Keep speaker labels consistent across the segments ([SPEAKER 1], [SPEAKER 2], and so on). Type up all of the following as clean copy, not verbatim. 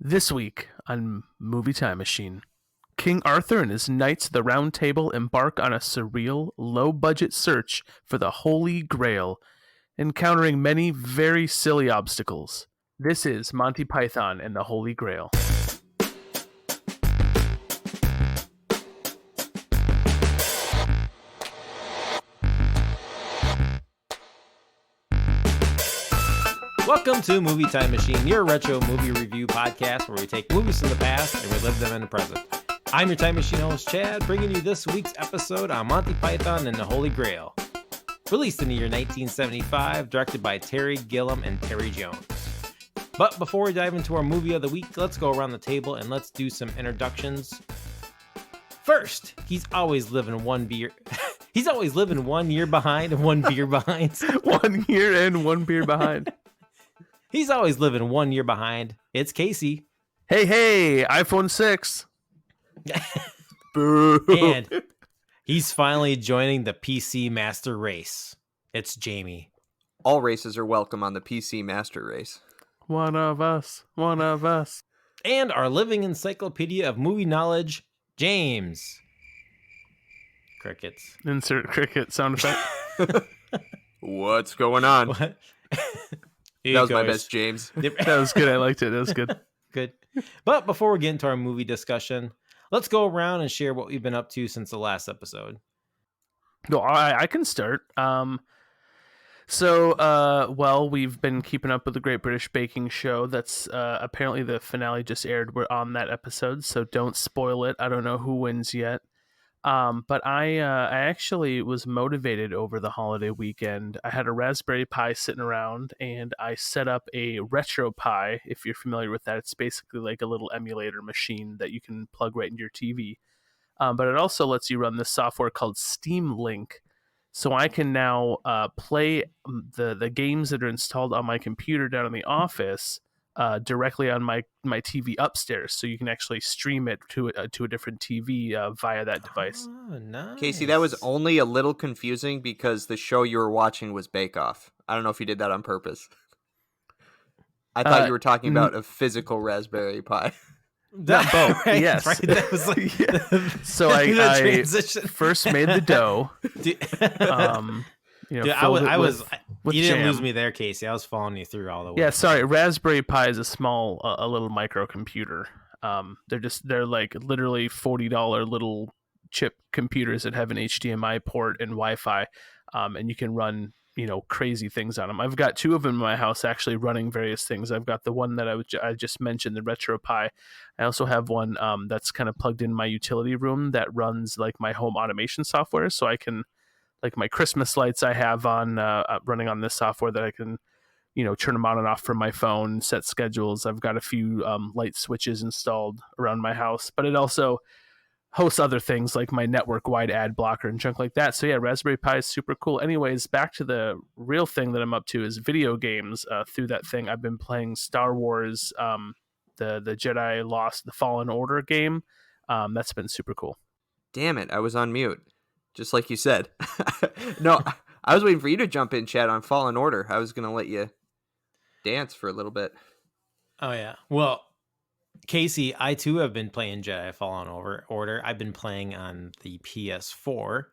[SPEAKER 1] This week on Movie Time Machine, King Arthur and his knights of the Round Table embark on a surreal, low-budget search for the Holy Grail, encountering many very silly obstacles. This is Monty Python and the Holy Grail.
[SPEAKER 2] Welcome to Movie Time Machine, your retro movie review podcast where we take movies from the past and relive them in the present. I'm your Time Machine host, Chad, bringing you this week's episode on Monty Python and the Holy Grail. Released in the year 1975, directed by Terry Gilliam and Terry Jones. But before we dive into our movie of the week, let's go around the table and let's do some introductions. First, he's always living one year behind and one beer behind.
[SPEAKER 1] 1 year and one beer behind.
[SPEAKER 2] He's always living 1 year behind. It's Casey.
[SPEAKER 1] Hey, iPhone 6.
[SPEAKER 2] Boo. And he's finally joining the PC Master Race. It's Jamie.
[SPEAKER 3] All races are welcome on the PC Master Race.
[SPEAKER 1] One of us.
[SPEAKER 2] And our living encyclopedia of movie knowledge, James. Crickets.
[SPEAKER 1] Insert cricket sound effect.
[SPEAKER 3] What's going on?
[SPEAKER 2] What?
[SPEAKER 3] That was my best, James.
[SPEAKER 1] That was good. I liked it. That was good.
[SPEAKER 2] Good. But before we get into our movie discussion, let's go around and share what we've been up to since the last episode.
[SPEAKER 1] No, I can start. We've been keeping up with the Great British Baking Show. That's apparently the finale just aired. We're on that episode, so don't spoil it. I don't know who wins yet. But I actually was motivated over the holiday weekend. I had a Raspberry Pi sitting around, and I set up a Retro Pi. If you're familiar with that, it's basically like a little emulator machine that you can plug right into your TV. But it also lets you run this software called Steam Link. So I can now play the games that are installed on my computer down in the office directly on my TV upstairs, so you can actually stream it to a different TV via that device.
[SPEAKER 2] Oh, nice.
[SPEAKER 3] Casey, that was only a little confusing because the show you were watching was Bake Off. I don't know if you did that on purpose. I thought you were talking about a physical Raspberry Pi.
[SPEAKER 1] Not both.
[SPEAKER 2] Right,
[SPEAKER 1] yes.
[SPEAKER 2] right. That was like
[SPEAKER 1] So I
[SPEAKER 2] transition.
[SPEAKER 1] first made the dough.
[SPEAKER 2] Dude, I was
[SPEAKER 1] with
[SPEAKER 2] you didn't
[SPEAKER 1] jam.
[SPEAKER 2] lose me there, Casey. I was following you through all the way.
[SPEAKER 1] Yeah, sorry. Raspberry Pi is a small, a little microcomputer. They're like literally $40 little chip computers that have an HDMI port and Wi-Fi, and you can run crazy things on them. I've got two of them in my house actually running various things. I've got the one that I just mentioned, the Retro Pi. I also have one that's kind of plugged in my utility room that runs like my home automation software, so I can. Like my Christmas lights I have on running on this software that I can, turn them on and off from my phone, set schedules. I've got a few light switches installed around my house, but it also hosts other things like my network-wide ad blocker and junk like that. So yeah, Raspberry Pi is super cool. Anyways, back to the real thing that I'm up to is video games. Through that thing, I've been playing Star Wars, the Jedi Lost the Fallen Order game. That's been super cool.
[SPEAKER 3] Damn it, I was on mute. Just like you said. No, I was waiting for you to jump in, Chad, on Fallen Order. I was going to let you dance for a little bit.
[SPEAKER 2] Oh yeah. Well, Casey, I too have been playing Jedi Fallen Order. I've been playing on the PS4.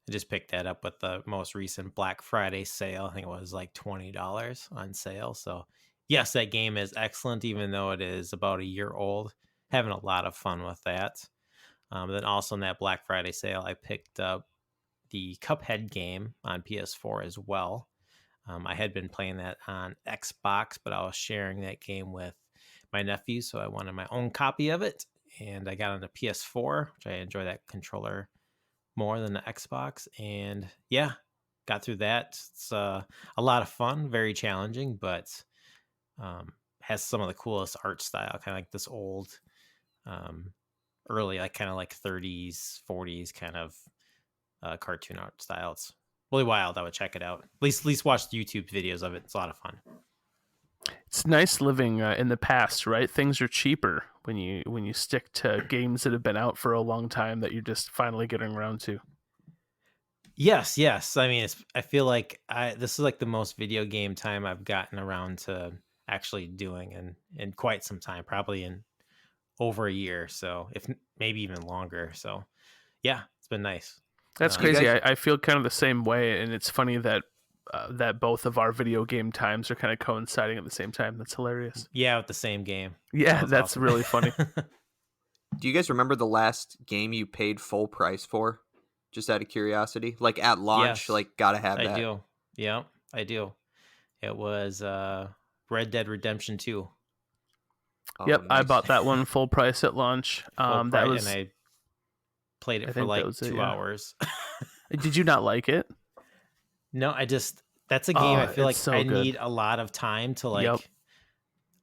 [SPEAKER 2] I just picked that up with the most recent Black Friday sale. I think it was like $20 on sale. So yes, that game is excellent, even though it is about a year old. Having a lot of fun with that. Then also in that Black Friday sale, I picked up the Cuphead game on PS4 as well. I had been playing that on Xbox, but I was sharing that game with my nephew, so I wanted my own copy of it. And I got on the PS4, which I enjoy that controller more than the Xbox. And yeah, got through that. It's a lot of fun, very challenging, but has some of the coolest art style, kind of like this old... early, like kind of like 30s, 40s kind of cartoon art style. It's really wild. I would check it out. At least watch the YouTube videos of it. It's a lot of fun.
[SPEAKER 1] It's nice living in the past, right? Things are cheaper when you stick to games that have been out for a long time that you're just finally getting around to.
[SPEAKER 2] Yes. I mean, I feel like this is like the most video game time I've gotten around to actually doing in quite some time, probably in over a year. So if maybe even longer. So yeah, it's been nice.
[SPEAKER 1] That's
[SPEAKER 3] You
[SPEAKER 1] crazy.
[SPEAKER 3] guys-
[SPEAKER 1] I feel kind of the same way, and it's funny that that both of our video game times are kind of coinciding at the same time. That's hilarious.
[SPEAKER 2] Yeah, with the same game.
[SPEAKER 1] Yeah,
[SPEAKER 2] That was
[SPEAKER 1] that's
[SPEAKER 2] awesome.
[SPEAKER 1] really funny.
[SPEAKER 3] Do you guys remember the last game you paid full price for? Just out of curiosity, like at launch,
[SPEAKER 2] Yes,
[SPEAKER 3] like gotta have
[SPEAKER 2] I
[SPEAKER 3] that.
[SPEAKER 2] do. Yeah, I do. It was Red Dead Redemption 2.
[SPEAKER 3] Oh,
[SPEAKER 1] Yep, I
[SPEAKER 3] nice.
[SPEAKER 1] bought that one full price at launch.
[SPEAKER 2] Full
[SPEAKER 1] That
[SPEAKER 2] price,
[SPEAKER 1] was.
[SPEAKER 2] and I played
[SPEAKER 1] I
[SPEAKER 2] it for
[SPEAKER 1] think that
[SPEAKER 2] like
[SPEAKER 1] was it,
[SPEAKER 2] 2
[SPEAKER 1] yeah.
[SPEAKER 2] hours.
[SPEAKER 1] Did you not like it?
[SPEAKER 2] No, that's a game I feel like
[SPEAKER 1] it's so
[SPEAKER 2] I
[SPEAKER 1] good.
[SPEAKER 2] need a lot of time to like.
[SPEAKER 1] Yep.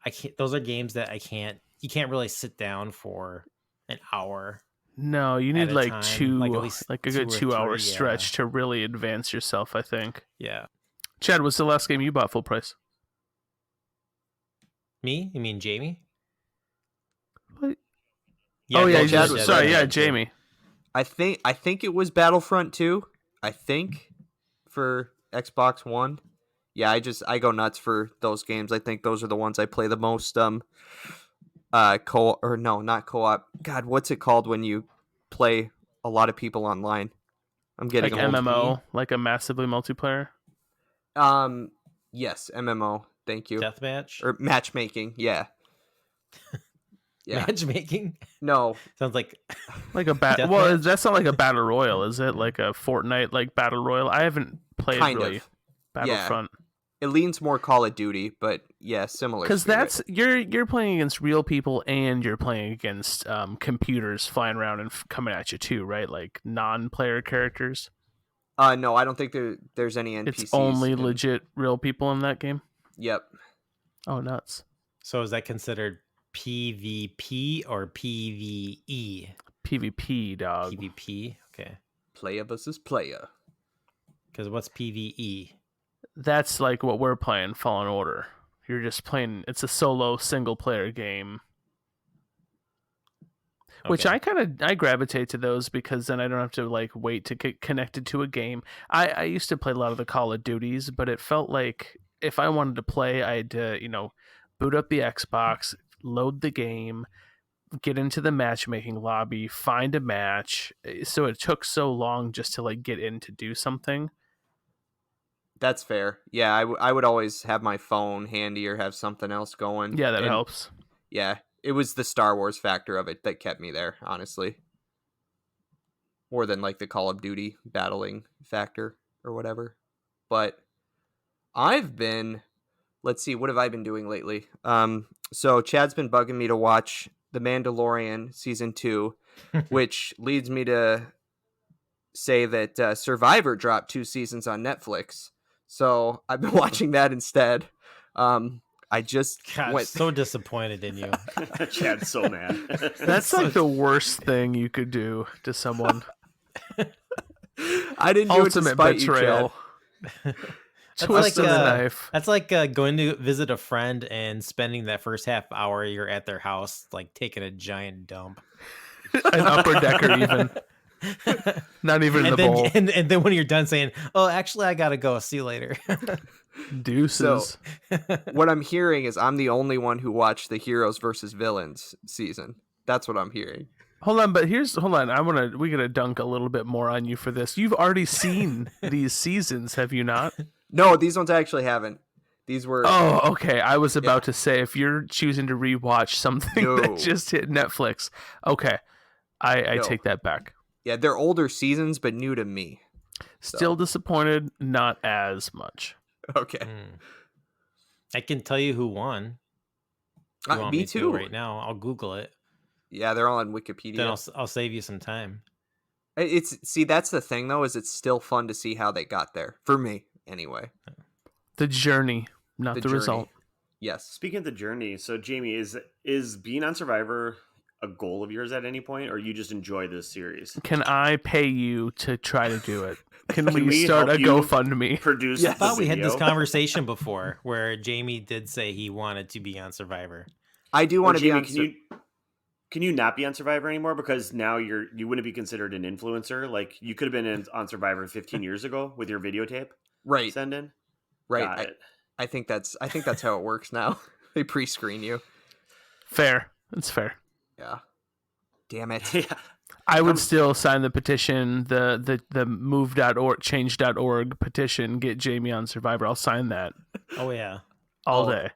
[SPEAKER 2] I can't. Those are games that you can't really sit down for an hour.
[SPEAKER 1] No, you
[SPEAKER 2] At
[SPEAKER 1] need
[SPEAKER 2] a
[SPEAKER 1] like
[SPEAKER 2] time,
[SPEAKER 1] two,
[SPEAKER 2] like at least
[SPEAKER 1] like a
[SPEAKER 2] 2
[SPEAKER 1] good
[SPEAKER 2] or
[SPEAKER 1] 2 hour
[SPEAKER 2] 3,
[SPEAKER 1] stretch to really advance yourself. I think.
[SPEAKER 2] Yeah.
[SPEAKER 1] Chad, what's the last game you bought full price?
[SPEAKER 2] Me? You mean Jamie?
[SPEAKER 1] What?
[SPEAKER 2] Yeah,
[SPEAKER 1] oh yeah,
[SPEAKER 3] Chad
[SPEAKER 1] just,
[SPEAKER 3] was
[SPEAKER 1] sorry,
[SPEAKER 3] Red
[SPEAKER 1] yeah,
[SPEAKER 3] Dead, too.
[SPEAKER 1] Jamie.
[SPEAKER 3] I think it was Battlefront 2. I think for Xbox One. Yeah, I go nuts for those games. I think those are the ones I play the most. Co or no, not co-op. God, what's it called when you play a lot of people online? I'm getting
[SPEAKER 1] Like
[SPEAKER 3] old.
[SPEAKER 1] MMO, like a massively multiplayer.
[SPEAKER 3] Yes, MMO. Thank you.
[SPEAKER 2] Deathmatch?
[SPEAKER 3] Or matchmaking. Yeah. Yeah.
[SPEAKER 2] Matchmaking?
[SPEAKER 3] No.
[SPEAKER 2] Sounds like
[SPEAKER 1] Like a
[SPEAKER 2] Deathmatch?
[SPEAKER 1] well, that's not like a battle royal, is it? Like a Fortnite like battle royal. I haven't played
[SPEAKER 3] Kind
[SPEAKER 1] really
[SPEAKER 3] of.
[SPEAKER 1] Battlefront
[SPEAKER 3] It leans more Call of Duty, but yeah, similar.
[SPEAKER 1] because
[SPEAKER 3] spirit.
[SPEAKER 1] that's you're playing against real people and you're playing against computers flying around and coming at you too, right? Like non-player characters.
[SPEAKER 3] No, I don't think there's any NPCs.
[SPEAKER 1] It's only
[SPEAKER 3] in-
[SPEAKER 1] legit real people in that game.
[SPEAKER 3] Yep.
[SPEAKER 1] Oh, nuts!
[SPEAKER 2] so is that considered PvP or PvE?
[SPEAKER 1] PvP, dog.
[SPEAKER 2] PvP? Okay.
[SPEAKER 3] Player versus player.
[SPEAKER 2] Because what's PvE?
[SPEAKER 1] That's like what we're playing, Fallen Order. You're just playing. It's a solo single player game. Which
[SPEAKER 2] Okay.
[SPEAKER 1] I gravitate to those because then I don't have to like wait to get connected to a game. I used to play a lot of the Call of Duties, but it felt like if I wanted to play, I had to boot up the Xbox, load the game, get into the matchmaking lobby, find a match. So it took so long just to like get in to do something.
[SPEAKER 3] That's fair. Yeah, I would always have my phone handy or have something else going.
[SPEAKER 1] Yeah, that
[SPEAKER 3] And,
[SPEAKER 1] helps.
[SPEAKER 3] Yeah, it was the Star Wars factor of it that kept me there, honestly. More than like the Call of Duty battling factor or whatever. But I've been, let's see, what have I been doing lately? So Chad's been bugging me to watch The Mandalorian season 2, which leads me to say that Survivor dropped 2 seasons on Netflix. So I've been watching that instead. I just
[SPEAKER 2] God,
[SPEAKER 3] went.
[SPEAKER 2] so disappointed in you.
[SPEAKER 4] Chad's so mad.
[SPEAKER 1] That's like the worst thing you could do to someone.
[SPEAKER 3] I didn't do it to
[SPEAKER 1] Ultimate
[SPEAKER 3] spite
[SPEAKER 1] betrayal.
[SPEAKER 3] you, Chad.
[SPEAKER 1] Twist of
[SPEAKER 2] like,
[SPEAKER 1] the knife.
[SPEAKER 2] That's like going to visit a friend and spending that first half hour you're at their house, like taking a giant dump.
[SPEAKER 1] An upper decker even. Not even in the
[SPEAKER 2] then,
[SPEAKER 1] bowl.
[SPEAKER 2] And then when you're done saying, "Oh, actually, I gotta go. See you later."
[SPEAKER 1] Deuces.
[SPEAKER 3] What I'm hearing is I'm the only one who watched the Heroes versus Villains season. That's what I'm hearing.
[SPEAKER 1] Hold on. We gotta dunk a little bit more on you for this. You've already seen these seasons, have you not?
[SPEAKER 3] No, these ones I actually haven't. These were.
[SPEAKER 1] Oh, okay. I was about to say if you're choosing to rewatch something
[SPEAKER 3] No.
[SPEAKER 1] that just hit Netflix, okay, I
[SPEAKER 3] No.
[SPEAKER 1] take that back.
[SPEAKER 3] Yeah, they're older seasons, but new to me.
[SPEAKER 1] Still disappointed, not as much.
[SPEAKER 3] Okay.
[SPEAKER 2] I can tell you who won. If you want
[SPEAKER 3] Me
[SPEAKER 2] me
[SPEAKER 3] too.
[SPEAKER 2] to right now. I'll Google it.
[SPEAKER 3] Yeah, they're all on Wikipedia.
[SPEAKER 2] Then I'll save you some time.
[SPEAKER 3] That's the thing though, is it's still fun to see how they got there. For me, anyway.
[SPEAKER 1] The journey, not the
[SPEAKER 3] journey.
[SPEAKER 1] result.
[SPEAKER 3] Yes.
[SPEAKER 4] Speaking of the journey, so Jamie, is being on Survivor a goal of yours at any point, or you just enjoy this series?
[SPEAKER 1] Can I pay you to try to do it? Can we
[SPEAKER 4] we
[SPEAKER 1] start a
[SPEAKER 4] help you
[SPEAKER 1] GoFundMe?
[SPEAKER 4] Produce.
[SPEAKER 3] Yes.
[SPEAKER 2] I thought
[SPEAKER 4] the
[SPEAKER 2] we had this
[SPEAKER 4] video?
[SPEAKER 2] conversation before where Jamie did say he wanted to be on Survivor.
[SPEAKER 3] I do
[SPEAKER 4] Or
[SPEAKER 3] want to be
[SPEAKER 4] Jamie,
[SPEAKER 3] on.
[SPEAKER 4] can you not be on Survivor anymore because now you wouldn't be considered an influencer? Like you could have been on Survivor 15 years ago with your videotape
[SPEAKER 3] Right.
[SPEAKER 4] send in.
[SPEAKER 3] Right.
[SPEAKER 4] Got it.
[SPEAKER 3] I think that's how it works now. They pre-screen you.
[SPEAKER 1] Fair. It's fair.
[SPEAKER 3] Yeah. Damn it.
[SPEAKER 4] Yeah.
[SPEAKER 1] I would still sign the petition, the move.org, change.org petition, get Jamie on Survivor. I'll sign that
[SPEAKER 2] Oh yeah.
[SPEAKER 1] all
[SPEAKER 3] Oh,
[SPEAKER 1] day.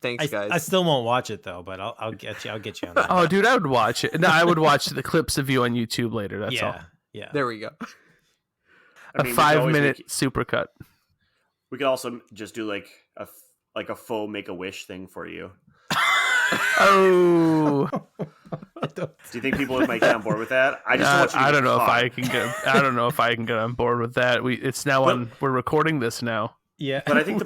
[SPEAKER 3] Thanks, guys.
[SPEAKER 2] I still won't watch it though, but I'll get you. I'll get you on that.
[SPEAKER 1] Oh, dude, I would watch it. No, I would watch the clips of you on YouTube later. That's all.
[SPEAKER 2] Yeah.
[SPEAKER 3] There we go.
[SPEAKER 4] I mean,
[SPEAKER 1] A
[SPEAKER 4] we could always
[SPEAKER 1] 5-minute
[SPEAKER 4] make-
[SPEAKER 1] supercut.
[SPEAKER 4] We could also just do like a faux Make-A-Wish thing for you.
[SPEAKER 1] Oh,
[SPEAKER 4] Do you think people might get on board with that? I just want you to
[SPEAKER 1] I
[SPEAKER 4] get
[SPEAKER 1] don't know if
[SPEAKER 4] caught.
[SPEAKER 1] I can get. I don't know if I can get on board with that. It's now
[SPEAKER 4] But-
[SPEAKER 1] on. We're recording this now.
[SPEAKER 2] Yeah.
[SPEAKER 4] But I think the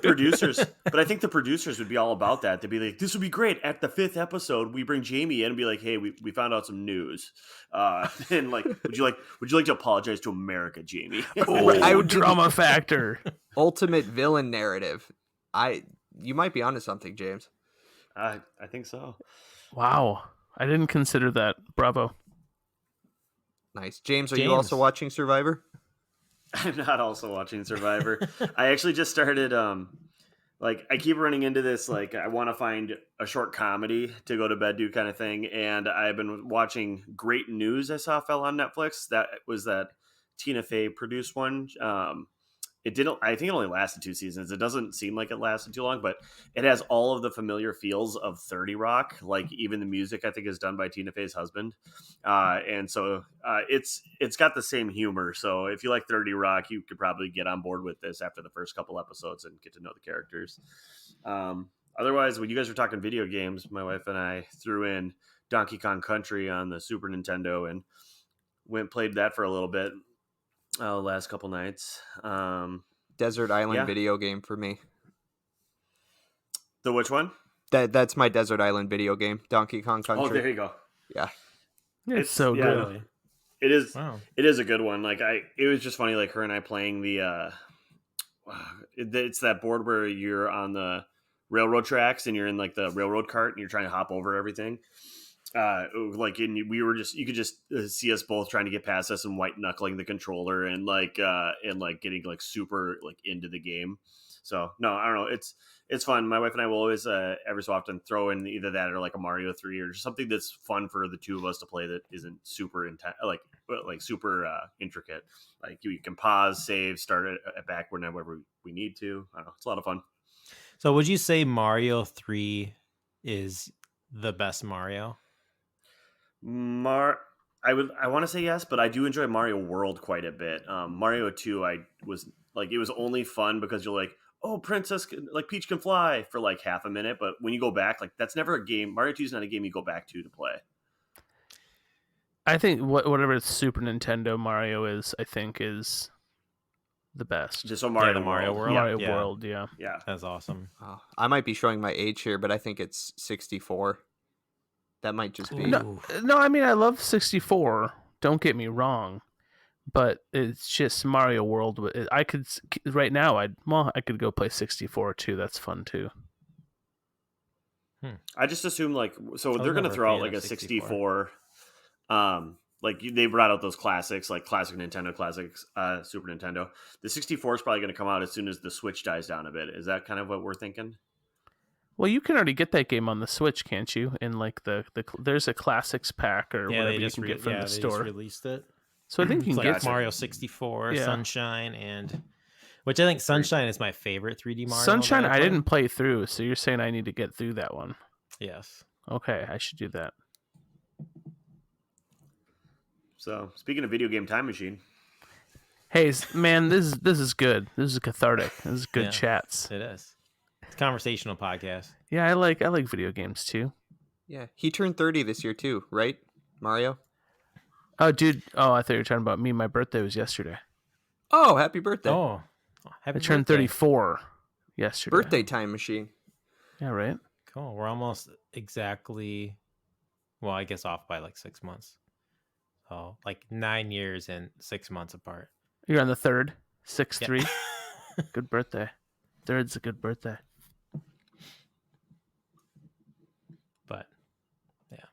[SPEAKER 4] producers would be all about that. They'd be like, "This would be great." At the 5th episode, we bring Jamie in and be like, "Hey, we found out some news." And like, would you like to apologize to America, Jamie?
[SPEAKER 1] Oh,
[SPEAKER 3] I would do
[SPEAKER 1] drama factor.
[SPEAKER 3] Ultimate villain narrative. You might be onto something, James.
[SPEAKER 4] I think so.
[SPEAKER 1] Wow, I didn't consider that. Bravo.
[SPEAKER 3] Nice. James, are you also watching Survivor?
[SPEAKER 4] I'm not also watching Survivor. I actually just started. Like I keep running into this. Like I want to find a short comedy to go to bed do kind of thing, and I've been watching Great News. I saw fell on Netflix. That was that Tina Fey produced one. It didn't. I think it only lasted 2 seasons. It doesn't seem like it lasted too long, but it has all of the familiar feels of 30 Rock. Like even the music, I think, is done by Tina Fey's husband, and so it's got the same humor. So if you like 30 Rock, you could probably get on board with this after the first couple episodes and get to know the characters. Otherwise, when you guys were talking video games, my wife and I threw in Donkey Kong Country on the Super Nintendo and went and played that for a little bit. Last couple nights.
[SPEAKER 3] Desert Island
[SPEAKER 4] Yeah.
[SPEAKER 3] video game for me.
[SPEAKER 4] The which one?
[SPEAKER 3] That's my Desert Island video game, Donkey Kong Country.
[SPEAKER 4] Oh, there you go.
[SPEAKER 3] Yeah.
[SPEAKER 1] It's so
[SPEAKER 4] yeah,
[SPEAKER 1] good.
[SPEAKER 2] Really?
[SPEAKER 4] It is.
[SPEAKER 2] Wow.
[SPEAKER 4] It is a good one. Like it was just funny. Like her and I playing the. It's that board where you're on the railroad tracks and you're in like the railroad cart and you're trying to hop over everything. You could just see us both trying to get past us and white knuckling the controller and getting like super like into the game. So no, I don't know. It's fun. My wife and I will always every so often throw in either that or like a Mario 3 or something that's fun for the two of us to play that isn't super intense, like super intricate. Like you can pause, save, start it back whenever we need to. I don't know. It's a lot of fun.
[SPEAKER 2] So would you say Mario 3 is the best Mario?
[SPEAKER 4] I want to say yes, but I do enjoy Mario World quite a bit. Mario 2, I was like, it was only fun because you're like, oh, Peach can fly for like half a minute. But when you go back, like that's never a game. Mario 2 is not a game you go back to play.
[SPEAKER 1] I think whatever Super Nintendo Mario is, I think is the best.
[SPEAKER 4] Just so Mario,
[SPEAKER 2] the Mario World.
[SPEAKER 1] Mario
[SPEAKER 2] Yeah.
[SPEAKER 1] World, yeah.
[SPEAKER 4] Yeah.
[SPEAKER 2] That's awesome.
[SPEAKER 3] Oh, I might be showing my age here, but I think it's 64. That might just be.
[SPEAKER 1] No, I mean I love 64. Don't get me wrong, but it's just Mario World. I could right now. I could go play 64 too. That's fun too.
[SPEAKER 4] I just assume like so they're gonna
[SPEAKER 2] never a
[SPEAKER 4] throw out
[SPEAKER 2] fan
[SPEAKER 4] like
[SPEAKER 2] of
[SPEAKER 4] a
[SPEAKER 2] 64.
[SPEAKER 4] 64. They brought out those classics like classic Nintendo, classics Super Nintendo. The 64 is probably gonna come out as soon as the Switch dies down a bit. Is that kind of what we're thinking?
[SPEAKER 1] Well, you can already get that game on the Switch, can't you? In like there's a classics pack or whatever you can get from the
[SPEAKER 2] they just
[SPEAKER 1] store.
[SPEAKER 2] released it.
[SPEAKER 1] So I think you
[SPEAKER 2] It's
[SPEAKER 1] can
[SPEAKER 2] like
[SPEAKER 1] get
[SPEAKER 2] Mario 64,
[SPEAKER 1] Yeah.
[SPEAKER 2] Sunshine, and which I think Sunshine is my favorite 3D Mario.
[SPEAKER 1] Sunshine.
[SPEAKER 2] that
[SPEAKER 1] I
[SPEAKER 2] played.
[SPEAKER 1] didn't play through, so you're saying I need to get through that one?
[SPEAKER 2] Yes.
[SPEAKER 1] Okay, I should do that.
[SPEAKER 4] So speaking of video game time machine,
[SPEAKER 1] Hey, man, this is good. This is cathartic. This is good
[SPEAKER 2] Yeah.
[SPEAKER 1] chats.
[SPEAKER 2] It is. It's a conversational podcast.
[SPEAKER 1] Yeah, I like video games too.
[SPEAKER 3] Yeah, he turned 30 this year too, right, Mario?
[SPEAKER 1] Oh, dude. Oh, I thought you were talking about me. My birthday was yesterday.
[SPEAKER 3] Oh, happy birthday!
[SPEAKER 2] Oh,
[SPEAKER 1] I
[SPEAKER 2] happy
[SPEAKER 1] turned
[SPEAKER 2] birthday.
[SPEAKER 1] 34 yesterday.
[SPEAKER 3] Birthday time machine.
[SPEAKER 1] Yeah, right.
[SPEAKER 2] Cool. We're almost exactly, well, I guess off by like 6 months. So like 9 years and 6 months apart.
[SPEAKER 1] You're on the third. 6-3.
[SPEAKER 2] Yeah.
[SPEAKER 1] Good birthday. Third's a good birthday.
[SPEAKER 2] But yeah.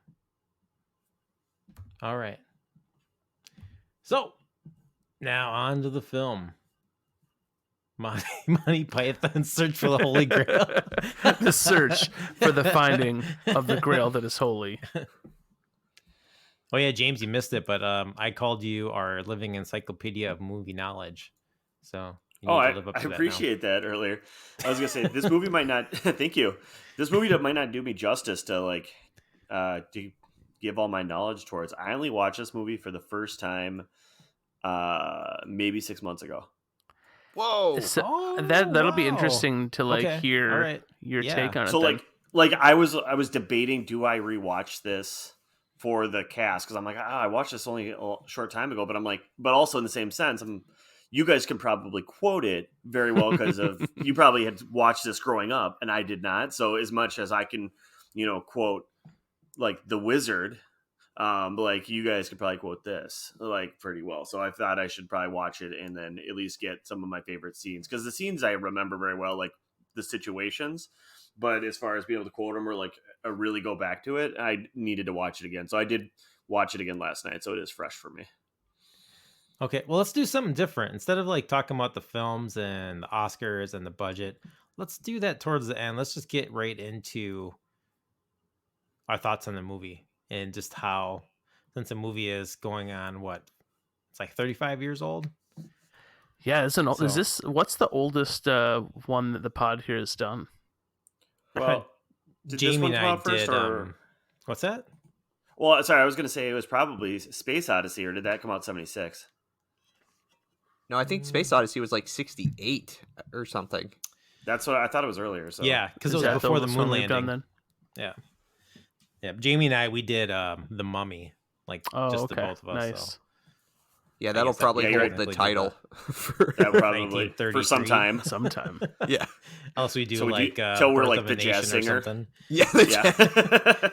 [SPEAKER 2] All right. So now on to the film. Monty Python Search for the Holy Grail.
[SPEAKER 1] The search for the finding of the Grail that is holy.
[SPEAKER 2] Oh yeah, James, you missed it, but I called you our living encyclopedia of movie knowledge. So you
[SPEAKER 4] Oh,
[SPEAKER 2] need to
[SPEAKER 4] I
[SPEAKER 2] live up to that now.
[SPEAKER 4] appreciate that earlier. I was gonna say this movie might not. Thank you. This movie might not do me justice to like to give all my knowledge towards. I only watched this movie for the first time maybe 6 months ago.
[SPEAKER 3] Whoa.
[SPEAKER 1] So that'll be
[SPEAKER 2] wow.
[SPEAKER 1] interesting to like
[SPEAKER 2] Okay, all
[SPEAKER 1] hear
[SPEAKER 2] right.
[SPEAKER 1] your
[SPEAKER 2] Yeah.
[SPEAKER 1] take on it.
[SPEAKER 4] So
[SPEAKER 1] then.
[SPEAKER 4] like I was debating, do I rewatch this for the cast? Because I'm like, I watched this only a short time ago, but I'm like, but also in the same sense, you guys can probably quote it very well because of you probably had watched this growing up and I did not. So as much as I can, quote like The Wizard, like you guys could probably quote this like pretty well. So I thought I should probably watch it and then at least get some of my favorite scenes, because the scenes I remember very well, like the situations. But as far as being able to quote them or like really go back to it, I needed to watch it again. So I did watch it again last night. So it is fresh for me.
[SPEAKER 2] Okay, well, let's do something different. Instead of like talking about the films and the Oscars and the budget, let's do that towards the end. Let's just get right into our thoughts on the movie and just how, since the movie is going on, it's like 35 years old.
[SPEAKER 1] Yeah, is
[SPEAKER 2] So-
[SPEAKER 1] this what's the oldest one that the pod here has done?
[SPEAKER 4] Well, did this
[SPEAKER 2] Jamie
[SPEAKER 4] one
[SPEAKER 2] and
[SPEAKER 4] come
[SPEAKER 2] I
[SPEAKER 4] out first,
[SPEAKER 2] did.
[SPEAKER 4] or
[SPEAKER 2] What's that?
[SPEAKER 4] well, sorry, I was going to say it was probably Space Odyssey, or did that come out 76?
[SPEAKER 3] No, I think Space Odyssey was like 68 or something.
[SPEAKER 4] That's what I thought it was earlier. So
[SPEAKER 2] Yeah, because it
[SPEAKER 1] Is
[SPEAKER 2] was
[SPEAKER 1] that
[SPEAKER 2] before the
[SPEAKER 1] oldest
[SPEAKER 2] moon
[SPEAKER 1] one we've done
[SPEAKER 2] landing.
[SPEAKER 1] then?
[SPEAKER 2] Yeah. Jamie and I, we did The Mummy, like
[SPEAKER 1] Oh,
[SPEAKER 2] just
[SPEAKER 1] okay.
[SPEAKER 2] the both of us.
[SPEAKER 1] Nice.
[SPEAKER 2] So.
[SPEAKER 3] Yeah,
[SPEAKER 2] I
[SPEAKER 3] that'll
[SPEAKER 2] guess that-
[SPEAKER 3] probably
[SPEAKER 4] yeah, you're
[SPEAKER 3] hold
[SPEAKER 4] right.
[SPEAKER 3] the
[SPEAKER 2] Technically did
[SPEAKER 3] title. for-
[SPEAKER 4] that probably for some
[SPEAKER 2] 1933.
[SPEAKER 4] time.
[SPEAKER 1] Sometime.
[SPEAKER 3] yeah.
[SPEAKER 2] Else we do
[SPEAKER 4] So we do-
[SPEAKER 2] like
[SPEAKER 4] till we're
[SPEAKER 2] Birth
[SPEAKER 4] like
[SPEAKER 2] of a
[SPEAKER 4] the jazz
[SPEAKER 2] Nation or
[SPEAKER 4] singer.
[SPEAKER 2] something.
[SPEAKER 3] Yeah.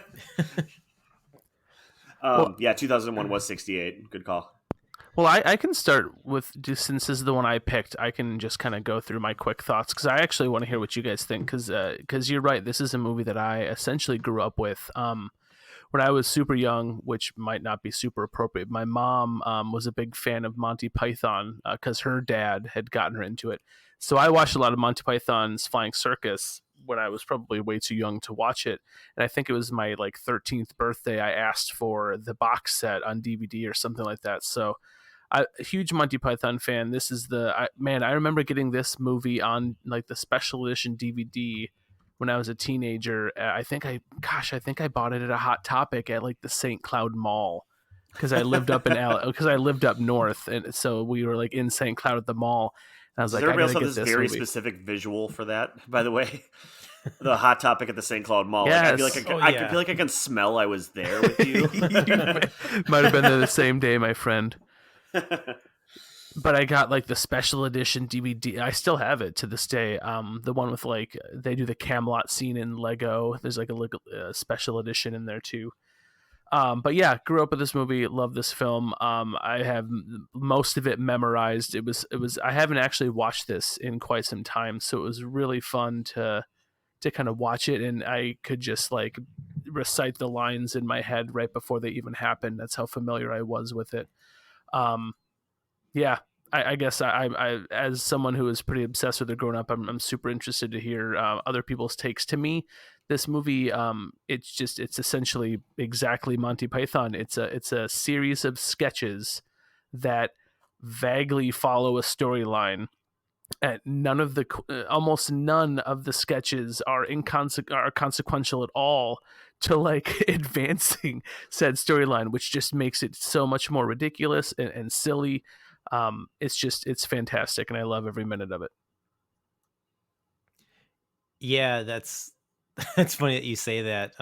[SPEAKER 4] Yeah. 2001 was 68. Good call.
[SPEAKER 1] Well, I can start with, just since this is the one I picked, I can just kind of go through my quick thoughts, because I actually want to hear what you guys think, because you're right, this is a movie that I essentially grew up with. When I was super young, which might not be super appropriate, my mom was a big fan of Monty Python because her dad had gotten her into it. So I watched a lot of Monty Python's Flying Circus when I was probably way too young to watch it. And I think it was my like 13th birthday, I asked for the box set on DVD or something like that. So a huge Monty Python fan. This is I remember getting this movie on like the special edition DVD when I was a teenager. I think I bought it at a Hot Topic at like the St. Cloud Mall, because I lived up because I lived up north, and so we were like in St. Cloud at the mall. And I was
[SPEAKER 4] Does
[SPEAKER 1] like, I
[SPEAKER 4] everybody
[SPEAKER 1] gotta
[SPEAKER 4] else
[SPEAKER 1] get
[SPEAKER 4] have this
[SPEAKER 1] this
[SPEAKER 4] very
[SPEAKER 1] movie.
[SPEAKER 4] specific visual for that? By the way, the Hot Topic at the St. Cloud Mall.
[SPEAKER 1] Yes.
[SPEAKER 4] Like, I feel like
[SPEAKER 2] Oh,
[SPEAKER 4] I
[SPEAKER 2] yeah.
[SPEAKER 4] feel like I can smell I was there with you.
[SPEAKER 1] Might have been there the same day, my friend. But I got like the special edition DVD. I still have it to this day. The one with like they do the Camelot scene in Lego. There's like a special edition in there too. But yeah, grew up with this movie. Love this film. I have most of it memorized. It was. I haven't actually watched this in quite some time, so it was really fun to kind of watch it, and I could just like recite the lines in my head right before they even happened. That's how familiar I was with it. Yeah, I guess I as someone who was pretty obsessed with it growing up, I'm super interested to hear other people's takes. To me, this movie, it's essentially exactly Monty Python. It's a series of sketches that vaguely follow a storyline. And almost none of the sketches are consequential at all to like advancing said storyline, which just makes it so much more ridiculous and silly. It's fantastic, and I love every minute of it.
[SPEAKER 2] Yeah, that's funny that you say that.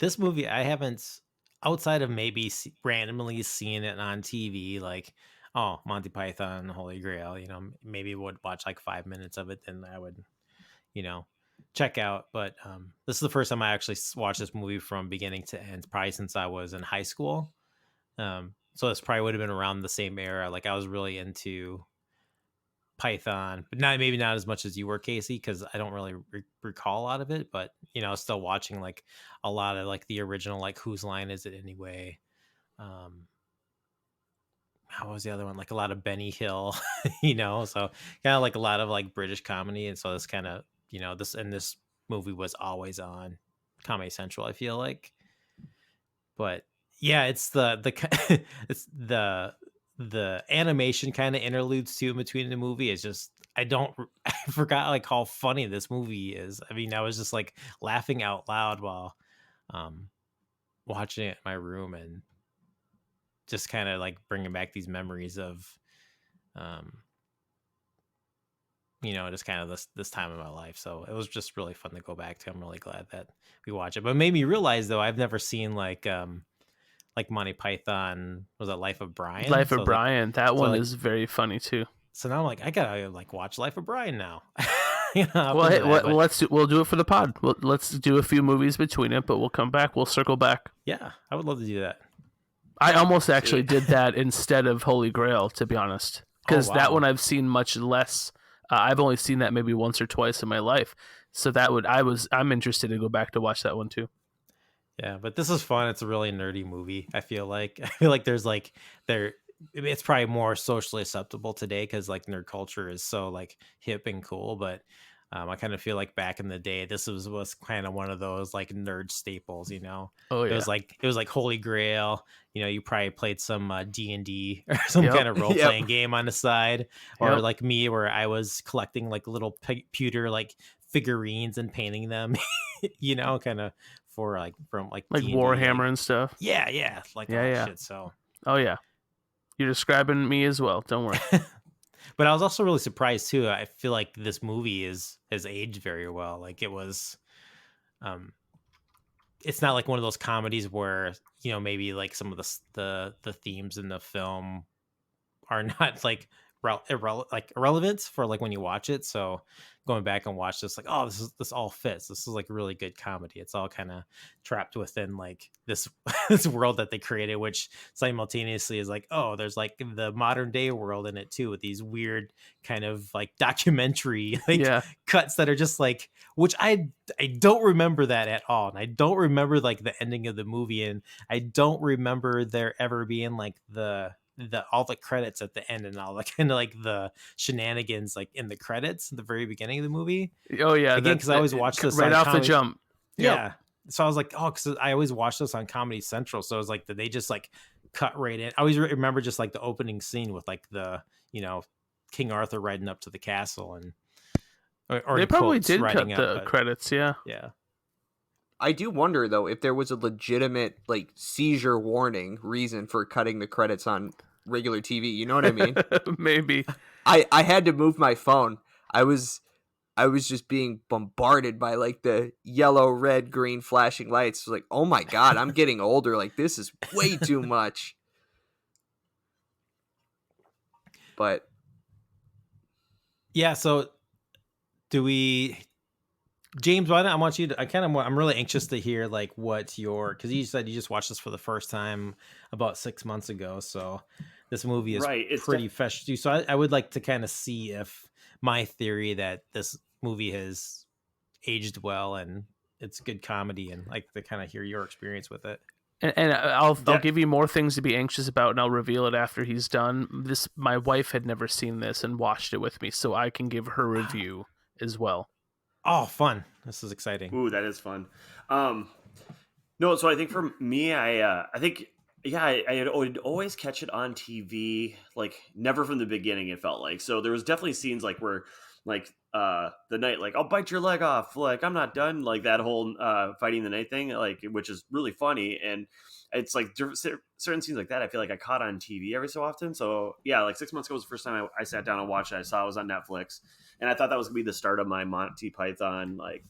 [SPEAKER 2] This movie, I haven't, outside of maybe randomly seeing it on TV, like, oh, Monty Python, Holy Grail, maybe would watch like 5 minutes of it, then I would, check out. But this is the first time I actually watched this movie from beginning to end, probably since I was in high school. So this probably would have been around the same era. Like I was really into Python, but maybe not as much as you were, Casey, because I don't really recall a lot of it. But I was still watching like a lot of like the original, like Whose Line Is It Anyway? how was the other one? Like a lot of Benny Hill, you know, so kind of like a lot of like British comedy. And so this kind of, you know, this movie was always on Comedy Central, I feel like. But yeah, it's it's the animation kind of interludes too in between the movie. It's just I forgot like how funny this movie is. I mean, I was just like laughing out loud while um watching it in my room, and just kind of like bringing back these memories of um you know, just kind of this time in my life. So it was just really fun to go back to. I'm really glad that we watched it. But it made me realize though, I've never seen like Monty Python, was it Life of Brian?
[SPEAKER 1] Life of Brian, that
[SPEAKER 2] so
[SPEAKER 1] one
[SPEAKER 2] like
[SPEAKER 1] is very funny too.
[SPEAKER 2] so now I'm like, I gotta like watch Life of Brian now. You know,
[SPEAKER 1] Well,
[SPEAKER 2] after
[SPEAKER 1] hey,
[SPEAKER 2] that, but
[SPEAKER 1] we'll do it for the pod. Let's do a few movies between it, but we'll come back. We'll circle back.
[SPEAKER 2] yeah, I would love to do that.
[SPEAKER 1] I almost actually did that instead of Holy Grail, to be honest, because that
[SPEAKER 2] wow.
[SPEAKER 1] one I've seen much less. I've only seen that maybe once or twice in my life, so I'm interested to go back to watch that one too.
[SPEAKER 2] Yeah, but this is fun. It's a really nerdy movie. I feel like there's like it's probably more socially acceptable today because like nerd culture is so like hip and cool. But I kind of feel like back in the day, this was kind of one of those like nerd staples. You know,
[SPEAKER 1] Oh
[SPEAKER 2] it
[SPEAKER 1] yeah,
[SPEAKER 2] was like Holy Grail. You know, you probably played some D&D or some
[SPEAKER 1] Yep.
[SPEAKER 2] kind of role
[SPEAKER 3] Yep.
[SPEAKER 2] playing game on the side, or
[SPEAKER 1] Yep.
[SPEAKER 2] like me, where I was collecting like little pewter like figurines and painting them. You know, kind of for like from like
[SPEAKER 1] like
[SPEAKER 2] D&D,
[SPEAKER 1] Warhammer and stuff.
[SPEAKER 2] yeah, like all
[SPEAKER 1] Yeah,
[SPEAKER 2] that
[SPEAKER 1] yeah.
[SPEAKER 2] shit. So,
[SPEAKER 1] Oh yeah, you're describing me as well. Don't worry.
[SPEAKER 2] but I was also really surprised too. I feel like this movie has aged very well. Like it was, um, it's not like one of those comedies where, you know, maybe like some of the themes in the film are not like irrelevant for like when you watch it. So going back and watch this, like, oh, this all fits. This is like really good comedy. It's all kind of trapped within like this this world that they created, which simultaneously is like, oh, there's like the modern day world in it too, with these weird kind of like documentary like
[SPEAKER 1] Yeah,
[SPEAKER 2] cuts that are just like, which I don't remember that at all, and I don't remember like the ending of the movie, and I don't remember there ever being like the all the credits at the end and all the kind of like the shenanigans like in the credits at the very beginning of the movie.
[SPEAKER 1] oh yeah.
[SPEAKER 2] Again, because I always watch this
[SPEAKER 1] right
[SPEAKER 2] on
[SPEAKER 1] off
[SPEAKER 2] comedy.
[SPEAKER 1] the jump. Yep.
[SPEAKER 2] Yeah. So I was like, oh, because I always watch this on Comedy Central. So it was like, did they just like cut right in? I always remember just like the opening scene with like the, you know, King Arthur riding up to the castle, and or
[SPEAKER 1] They
[SPEAKER 2] in
[SPEAKER 1] probably
[SPEAKER 2] quotes,
[SPEAKER 1] did cut
[SPEAKER 2] riding up,
[SPEAKER 1] the
[SPEAKER 2] but
[SPEAKER 1] credits. Yeah.
[SPEAKER 2] yeah.
[SPEAKER 3] I do wonder though if there was a legitimate like seizure warning reason for cutting the credits on regular TV. You know what I mean?
[SPEAKER 1] Maybe.
[SPEAKER 3] I had to move my phone. I was just being bombarded by like the yellow, red, green flashing lights. It was like, oh my god, I'm getting older. Like this is way too much. But
[SPEAKER 2] Yeah. So do we, James, why don't I want you to, I'm really anxious to hear like what because you said you just watched this for the first time about 6 months ago. So this movie is
[SPEAKER 4] Right, it's
[SPEAKER 2] pretty fresh to you. So I would like to kind of see if my theory that this movie has aged well and it's good comedy, and like to kind of hear your experience with it.
[SPEAKER 1] And I'll
[SPEAKER 4] Yeah.
[SPEAKER 1] give you more things to be anxious about, and I'll reveal it after he's done. My wife had never seen this and watched it with me, so I can give her review as well.
[SPEAKER 2] Oh, fun. This is exciting.
[SPEAKER 4] Ooh, that is fun. No, so I think for me, I think, yeah, I would always catch it on TV, like never from the beginning, it felt like. So there was definitely scenes like where, like, the knight, like, I'll bite your leg off, like, I'm not done, like that whole fighting the knight thing, like, which is really funny. And it's like certain scenes like that, I feel like I caught on TV every so often. So yeah, like 6 months ago was the first time I sat down and watched it. I saw it was on Netflix, and I thought that was gonna be the start of my Monty Python like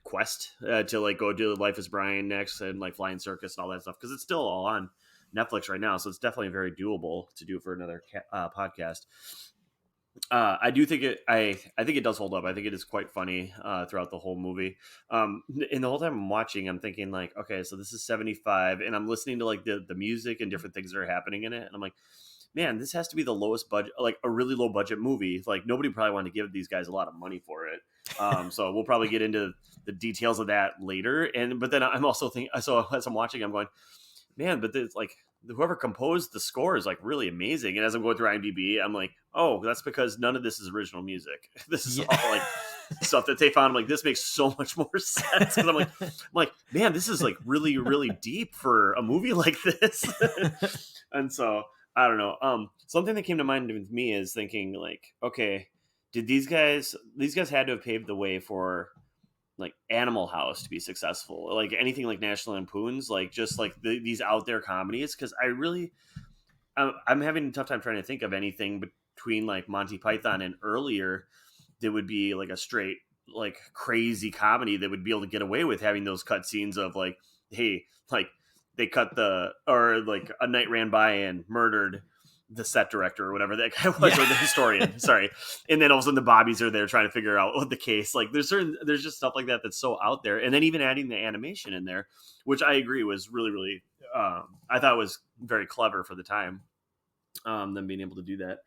[SPEAKER 4] quest to like go do Life is Brian next, and like Flying Circus and all that stuff, because it's still all on Netflix right now. So it's definitely very doable to do for another podcast. I do think I think it does hold up. I think it is quite funny throughout the whole movie. And the whole time I'm watching, I'm thinking like, okay, so this is 75, and I'm listening to like the music and different things that are happening in it, and I'm like, man, this has to be the lowest budget, like a really low budget movie. Like nobody probably wanted to give these guys a lot of money for it. So we'll probably get into the details of that later. But then I'm also thinking, so as I'm watching, I'm going, man, but it's like whoever composed the score is like really amazing. And as I'm going through IMDb, I'm like, oh, that's because none of this is original music. This is all like stuff that they found. I'm like, this makes so much more sense. Because I'm like, man, this is like really, really deep for a movie like this. And so I don't know. Something that came to mind with me is thinking like, okay, did these guys had to have paved the way for like Animal House to be successful, like anything like National Lampoon's, like just like these out there comedies. Because I'm having a tough time trying to think of anything between like Monty Python and earlier that would be like a straight like crazy comedy that would be able to get away with having those cut scenes of like, hey, like they cut or like a night ran by and murdered the set director or whatever that guy was, or the historian, sorry. And then all of a sudden the Bobbies are there trying to figure out what the case, like there's just stuff like that that's so out there. And then even adding the animation in there, which I agree was really, really, I thought was very clever for the time, them being able to do that.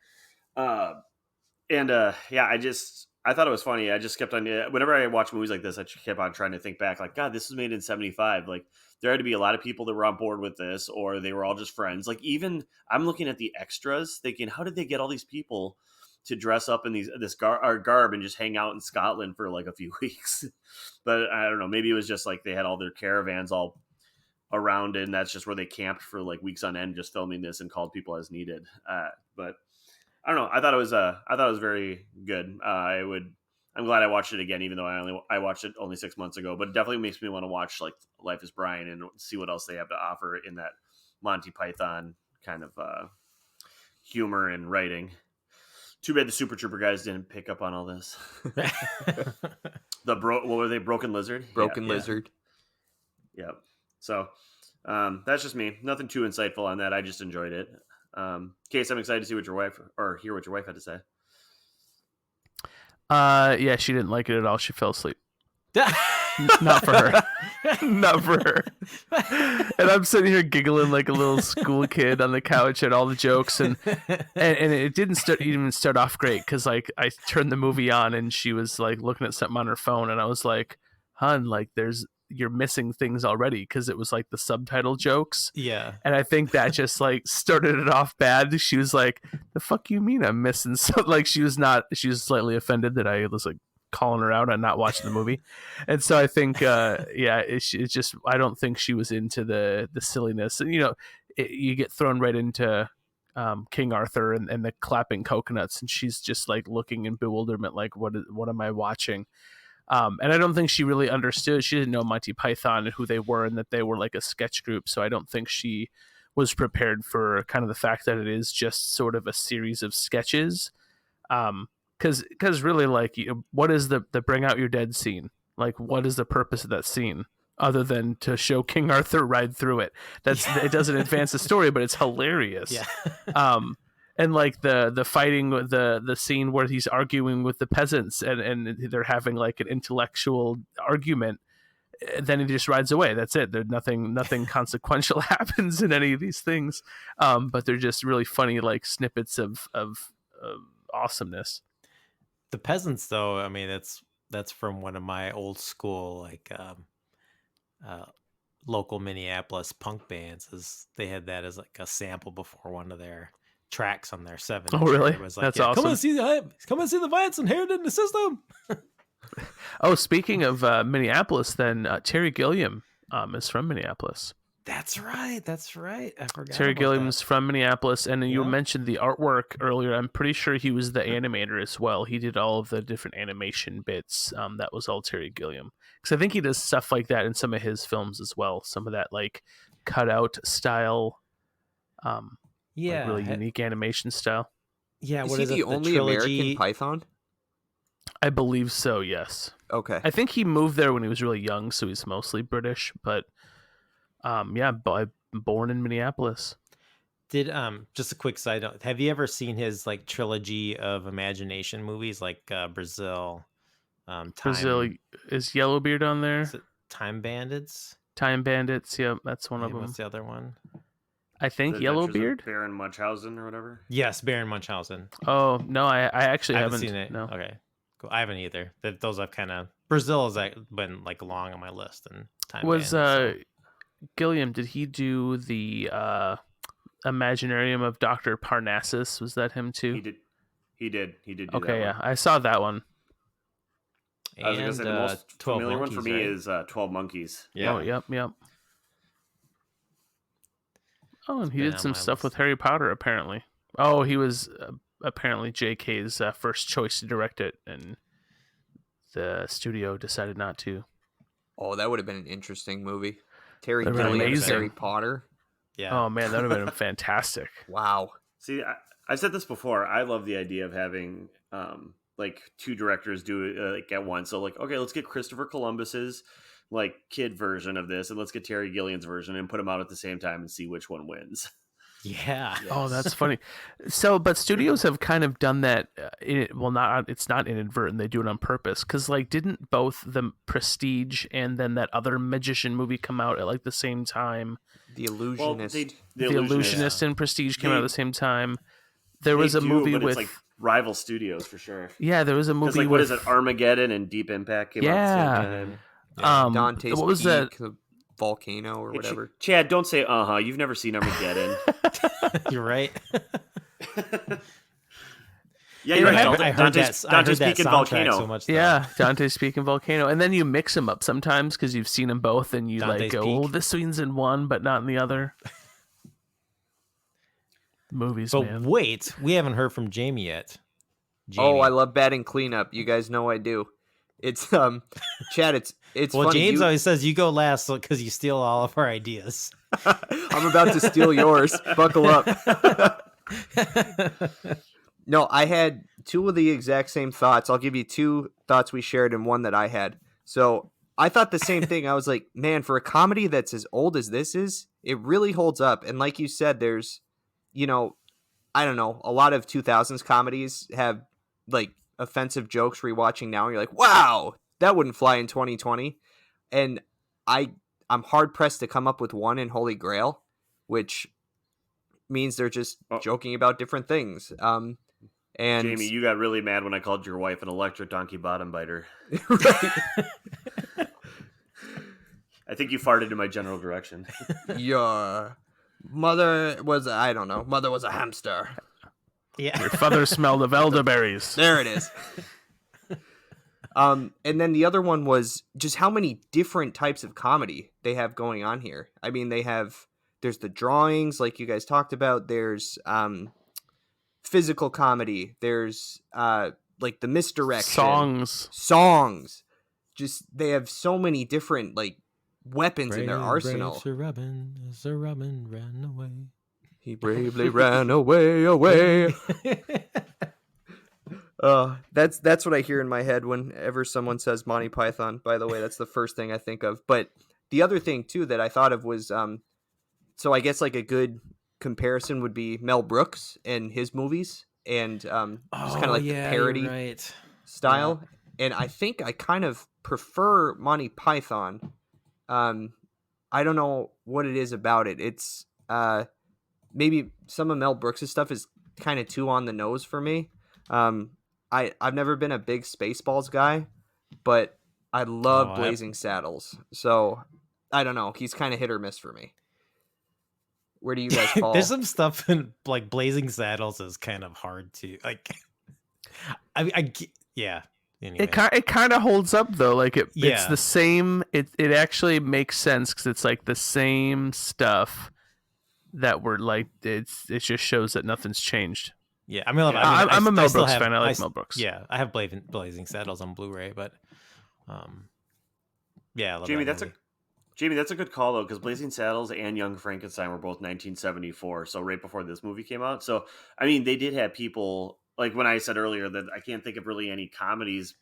[SPEAKER 4] I thought it was funny. I just kept on, whenever I watch movies like this, I just kept on trying to think back, like, God, this was made in 75. Like, there had to be a lot of people that were on board with this, or they were all just friends. Like, even I'm looking at the extras, thinking, how did they get all these people to dress up in this garb and just hang out in Scotland for like a few weeks? But I don't know. Maybe it was just like they had all their caravans all around, and that's just where they camped for like weeks on end, just filming this and called people as needed. But I don't know. I thought it was very good. I'm glad I watched it again, even though I watched it only 6 months ago. But it definitely makes me want to watch like Life is Brian and see what else they have to offer in that Monty Python kind of humor and writing. Too bad the Super Trooper guys didn't pick up on all this. What were they? Broken Lizard.
[SPEAKER 3] Broken Lizard.
[SPEAKER 4] Yep. So that's just me. Nothing too insightful on that. I just enjoyed it. Case, I'm excited to see hear what your wife had to say.
[SPEAKER 1] Yeah, she didn't like it at all. She fell asleep. Not for her. Not for her. And I'm sitting here giggling like a little school kid on the couch at all the jokes, and it didn't even start off great because like I turned the movie on and she was like looking at something on her phone, and I was like, "Hun, like you're missing things already," because it was like the subtitle jokes.
[SPEAKER 2] Yeah.
[SPEAKER 1] And I think that just like started it off bad. She was like, "The fuck you mean I'm missing?" So like she was slightly offended that I was like calling her out on not watching the movie. And so I think it's just, I don't think she was into the silliness. And you get thrown right into King Arthur and the clapping coconuts, and she's just like looking in bewilderment like, what am I watching? And I don't think she really understood. She didn't know Monty Python and who they were, and that they were like a sketch group. So I don't think she was prepared for kind of the fact that it is just sort of a series of sketches. Because really, like, what is the bring out your dead scene? Like, what is the purpose of that scene other than to show King Arthur ride through it? It doesn't advance the story, but it's hilarious.
[SPEAKER 2] Yeah.
[SPEAKER 1] And like the fighting, the scene where he's arguing with the peasants and they're having like an intellectual argument, then he just rides away. That's it. There's nothing consequential happens in any of these things. But they're just really funny, like snippets of awesomeness.
[SPEAKER 2] The peasants, though, I mean, that's from one of my old school like local Minneapolis punk bands. They had that as like a sample before one of their tracks on their 7.
[SPEAKER 1] Oh, really?
[SPEAKER 2] It was like,
[SPEAKER 1] That's awesome.
[SPEAKER 2] Come and see the violence inherent in the system.
[SPEAKER 1] Oh, speaking of Minneapolis, then Terry Gilliam is from Minneapolis.
[SPEAKER 2] That's right. I forgot.
[SPEAKER 1] Terry Gilliam's from Minneapolis, and you
[SPEAKER 2] Yeah.
[SPEAKER 1] mentioned the artwork earlier. I'm pretty sure he was the animator as well. He did all of the different animation bits. That was all Terry Gilliam, because I think he does stuff like that in some of his films as well. Some of that like cutout style, like really unique animation style.
[SPEAKER 2] Yeah,
[SPEAKER 3] Is
[SPEAKER 2] what
[SPEAKER 3] he
[SPEAKER 2] is
[SPEAKER 3] the
[SPEAKER 2] it?
[SPEAKER 3] only
[SPEAKER 2] trilogy?
[SPEAKER 3] American Python?
[SPEAKER 1] I believe so. Yes.
[SPEAKER 3] Okay.
[SPEAKER 1] I think he moved there when he was really young, so he's mostly British. But born in Minneapolis.
[SPEAKER 2] Did just a quick side note, have you ever seen his like trilogy of imagination movies like Brazil?
[SPEAKER 1] Brazil is Yellowbeard on there.
[SPEAKER 2] Is it Time Bandits?
[SPEAKER 1] Time Bandits, yep, that's one of
[SPEAKER 2] And
[SPEAKER 1] them.
[SPEAKER 2] what's the other one?
[SPEAKER 1] I think
[SPEAKER 4] The Adventures of
[SPEAKER 1] Yellowbeard.
[SPEAKER 4] Baron Munchausen or whatever.
[SPEAKER 2] Yes, Baron Munchausen.
[SPEAKER 1] Oh no, I actually
[SPEAKER 2] I
[SPEAKER 1] haven't
[SPEAKER 2] seen it.
[SPEAKER 1] No.
[SPEAKER 2] Okay, cool. I haven't either. Those I've kind of Brazil has like been like long on my list, and Time
[SPEAKER 1] Was
[SPEAKER 2] Bandits, so-
[SPEAKER 1] Gilliam? Did he do the Imaginarium of Dr. Parnassus. Was that him too?
[SPEAKER 4] He did do
[SPEAKER 1] Okay,
[SPEAKER 4] that
[SPEAKER 1] yeah,
[SPEAKER 4] one.
[SPEAKER 1] I saw that one.
[SPEAKER 4] I was gonna say the most
[SPEAKER 2] 12
[SPEAKER 4] familiar
[SPEAKER 2] Monkeys,
[SPEAKER 4] one for me
[SPEAKER 2] right?
[SPEAKER 4] is 12 Monkeys.
[SPEAKER 2] Yeah.
[SPEAKER 1] Oh, yep. Oh, and he
[SPEAKER 2] been
[SPEAKER 1] did
[SPEAKER 2] on
[SPEAKER 1] some
[SPEAKER 2] my
[SPEAKER 1] stuff with
[SPEAKER 2] list.
[SPEAKER 1] Harry Potter, apparently. Oh, he was apparently J.K.'s first choice to direct it, and the studio decided not to.
[SPEAKER 3] Oh, that would have been an interesting movie. Terry
[SPEAKER 1] That'd have been
[SPEAKER 3] Gilliam's
[SPEAKER 1] amazing.
[SPEAKER 3] Harry Potter.
[SPEAKER 2] Yeah.
[SPEAKER 1] Oh man, that would have been fantastic.
[SPEAKER 3] Wow.
[SPEAKER 4] See, I've said this before. I love the idea of having like two directors do it like at once. So like, okay, let's get Christopher Columbus's like kid version of this, and let's get Terry Gilliam's version and put them out at the same time and see which one wins.
[SPEAKER 2] Yeah.
[SPEAKER 1] Oh, that's funny. So, but studios have kind of done that. It's not inadvertent. They do it on purpose. Because, like, didn't both the Prestige and then that other magician movie come out at like the same time?
[SPEAKER 3] The Illusionist.
[SPEAKER 1] The Illusionist and Prestige came out at the same time. There
[SPEAKER 4] They
[SPEAKER 1] was a
[SPEAKER 4] do,
[SPEAKER 1] movie
[SPEAKER 4] but
[SPEAKER 1] with
[SPEAKER 4] it's like rival studios for sure.
[SPEAKER 1] yeah, there was a movie
[SPEAKER 4] Like,
[SPEAKER 1] with
[SPEAKER 4] what is it? Armageddon and Deep Impact came out at the same time.
[SPEAKER 3] Dante's
[SPEAKER 1] what was
[SPEAKER 3] Peak,
[SPEAKER 1] that?
[SPEAKER 3] the volcano or whatever.
[SPEAKER 4] Chad, don't say You've never seen Armageddon.
[SPEAKER 2] You're right.
[SPEAKER 4] Yeah, you're right.
[SPEAKER 2] I heard that
[SPEAKER 4] Dante's Peak and
[SPEAKER 2] soundtrack
[SPEAKER 4] Volcano.
[SPEAKER 2] so much. Though.
[SPEAKER 1] Yeah, Dante's Peak and Volcano, and then you mix them up sometimes because you've seen them both, and you
[SPEAKER 2] Dante's
[SPEAKER 1] like go,
[SPEAKER 2] Peak.
[SPEAKER 1] "Oh, this scene's in one, but not in the other." Movies,
[SPEAKER 2] But
[SPEAKER 1] man.
[SPEAKER 2] wait, we haven't heard from Jamie yet.
[SPEAKER 3] Oh, I love batting cleanup. You guys know I do. It's Chad. It's
[SPEAKER 2] well,
[SPEAKER 3] funny.
[SPEAKER 2] James always says you go last because you steal all of our ideas.
[SPEAKER 3] I'm about to steal yours. Buckle up. No, I had two of the exact same thoughts. I'll give you two thoughts we shared and one that I had. So I thought the same thing. I was like, man, for a comedy that's as old as this is, it really holds up. And like you said, there's, I don't know, a lot of 2000s comedies have like offensive jokes rewatching now. And you're like, wow, that wouldn't fly in 2020. And I'm hard pressed to come up with one in Holy Grail, which means they're just joking about different things. And
[SPEAKER 4] Jamie, you got really mad when I called your wife an electric donkey bottom biter.
[SPEAKER 3] Right.
[SPEAKER 4] I think you farted in my general direction.
[SPEAKER 3] Your mother was, I don't know, mother was a hamster.
[SPEAKER 2] Yeah.
[SPEAKER 1] Your father smelled of elderberries.
[SPEAKER 3] There it is. And then the other one was just how many different types of comedy they have going on here. I mean, there's the drawings like you guys talked about. There's physical comedy. There's like the misdirection. Songs. Just they have so many different like weapons in their arsenal.
[SPEAKER 2] Sir Robin ran away.
[SPEAKER 3] He bravely ran away. That's what I hear in my head whenever someone says Monty Python. By the way, that's the first thing I think of. But the other thing too that I thought of was so I guess like a good comparison would be Mel Brooks and his movies and just kind of like the parody style. Yeah. And I think I kind of prefer Monty Python. I don't know what it is about it. It's maybe some of Mel Brooks' stuff is kind of too on the nose for me. I've never been a big Spaceballs guy, but I love Blazing Saddles. So I don't know. He's kind of hit or miss for me. Where do you guys fall?
[SPEAKER 2] There's some stuff in like Blazing Saddles is kind of hard to like. Yeah. Anyway.
[SPEAKER 1] It kind of holds up though. Like it's the same. It actually makes sense because it's like the same stuff that we're like. It just shows that nothing's changed.
[SPEAKER 2] Yeah, I mean,
[SPEAKER 1] I'm a Mel Brooks fan. I like Mel Brooks.
[SPEAKER 2] Yeah, I have Blazing Saddles on Blu-ray, but yeah, I love
[SPEAKER 4] Jamie,
[SPEAKER 2] that movie.
[SPEAKER 4] that's a good call though, because Blazing Saddles and Young Frankenstein were both 1974, so right before this movie came out. So I mean, they did have people like when I said earlier that I can't think of really any comedies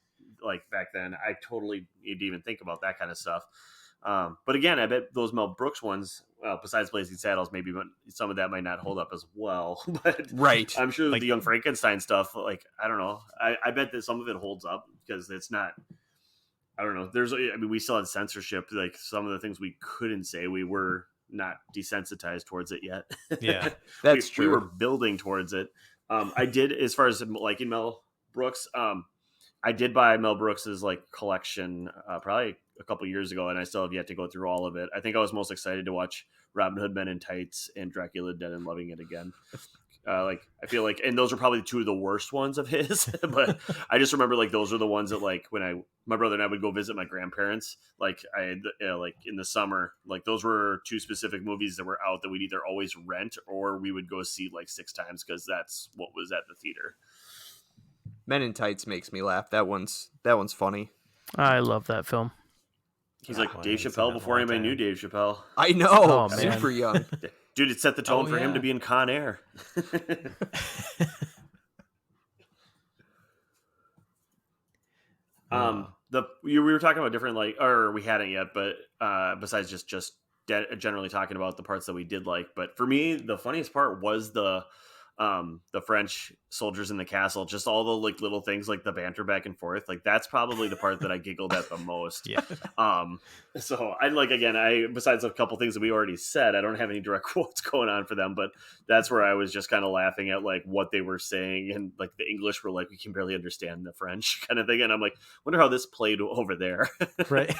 [SPEAKER 4] like back then. I totally didn't even think about that kind of stuff. But again, I bet those Mel Brooks ones, besides Blazing Saddles, maybe some of that might not hold up as well. But
[SPEAKER 3] right,
[SPEAKER 4] I'm sure like, the Young Frankenstein stuff, like I don't know, I bet that some of it holds up because it's not. I don't know. We still had censorship. Like some of the things we couldn't say, we were not desensitized towards it yet.
[SPEAKER 2] Yeah,
[SPEAKER 3] that's true.
[SPEAKER 4] We were building towards it. I did, as far as liking Mel Brooks. I did buy Mel Brooks's like collection, probably a couple years ago, and I still have yet to go through all of it. I think I was most excited to watch Robin Hood Men in Tights and Dracula Dead and Loving It Again. Like I feel like, and those are probably two of the worst ones of his. But I just remember like those are the ones that like when my brother and I would go visit my grandparents. Like like in the summer, like those were two specific movies that were out that we'd either always rent or we would go see like 6 times because that's what was at the theater.
[SPEAKER 3] Men in Tights makes me laugh. That one's funny.
[SPEAKER 1] I love that film.
[SPEAKER 4] He's like Dave Chappelle before anybody knew Dave Chappelle.
[SPEAKER 3] I know,
[SPEAKER 1] Oh, man.
[SPEAKER 3] super young.
[SPEAKER 4] Dude, it set the tone for him to be in Con Air. We were talking about different or we hadn't yet, but besides just generally talking about the parts that we did like. But for me, the funniest part was the French soldiers in the castle, just all the like little things like the banter back and forth. Like that's probably the part that I giggled at the most.
[SPEAKER 2] Yeah.
[SPEAKER 4] So I besides a couple things that we already said, I don't have any direct quotes going on for them, but that's where I was just kind of laughing at like what they were saying, and like the English were like, we can barely understand the French kind of thing. And I'm like, wonder how this played over there.
[SPEAKER 2] Right.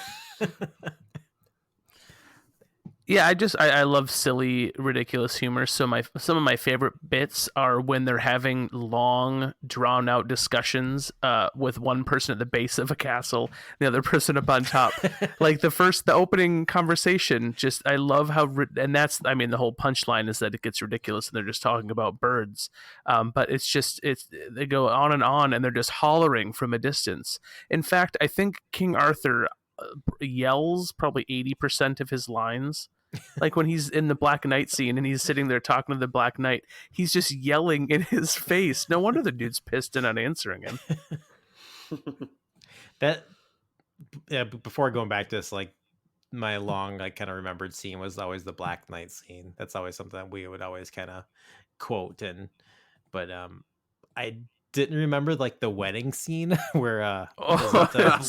[SPEAKER 1] Yeah, I love silly, ridiculous humor. So some of my favorite bits are when they're having long, drawn out discussions with one person at the base of a castle, the other person up on top. Like the opening conversation. Just I love how, and that's the whole punchline is that it gets ridiculous and they're just talking about birds. But they go on, and they're just hollering from a distance. In fact, I think King Arthur yells probably 80% of his lines. Like when he's in the Black Knight scene and he's sitting there talking to the Black Knight, he's just yelling in his face. No wonder the dude's pissed and not answering him.
[SPEAKER 2] Before going back to this, like my long, like kind of remembered scene was always the Black Knight scene. That's always something that we would always kind of quote. But I didn't remember like the wedding scene where
[SPEAKER 1] it's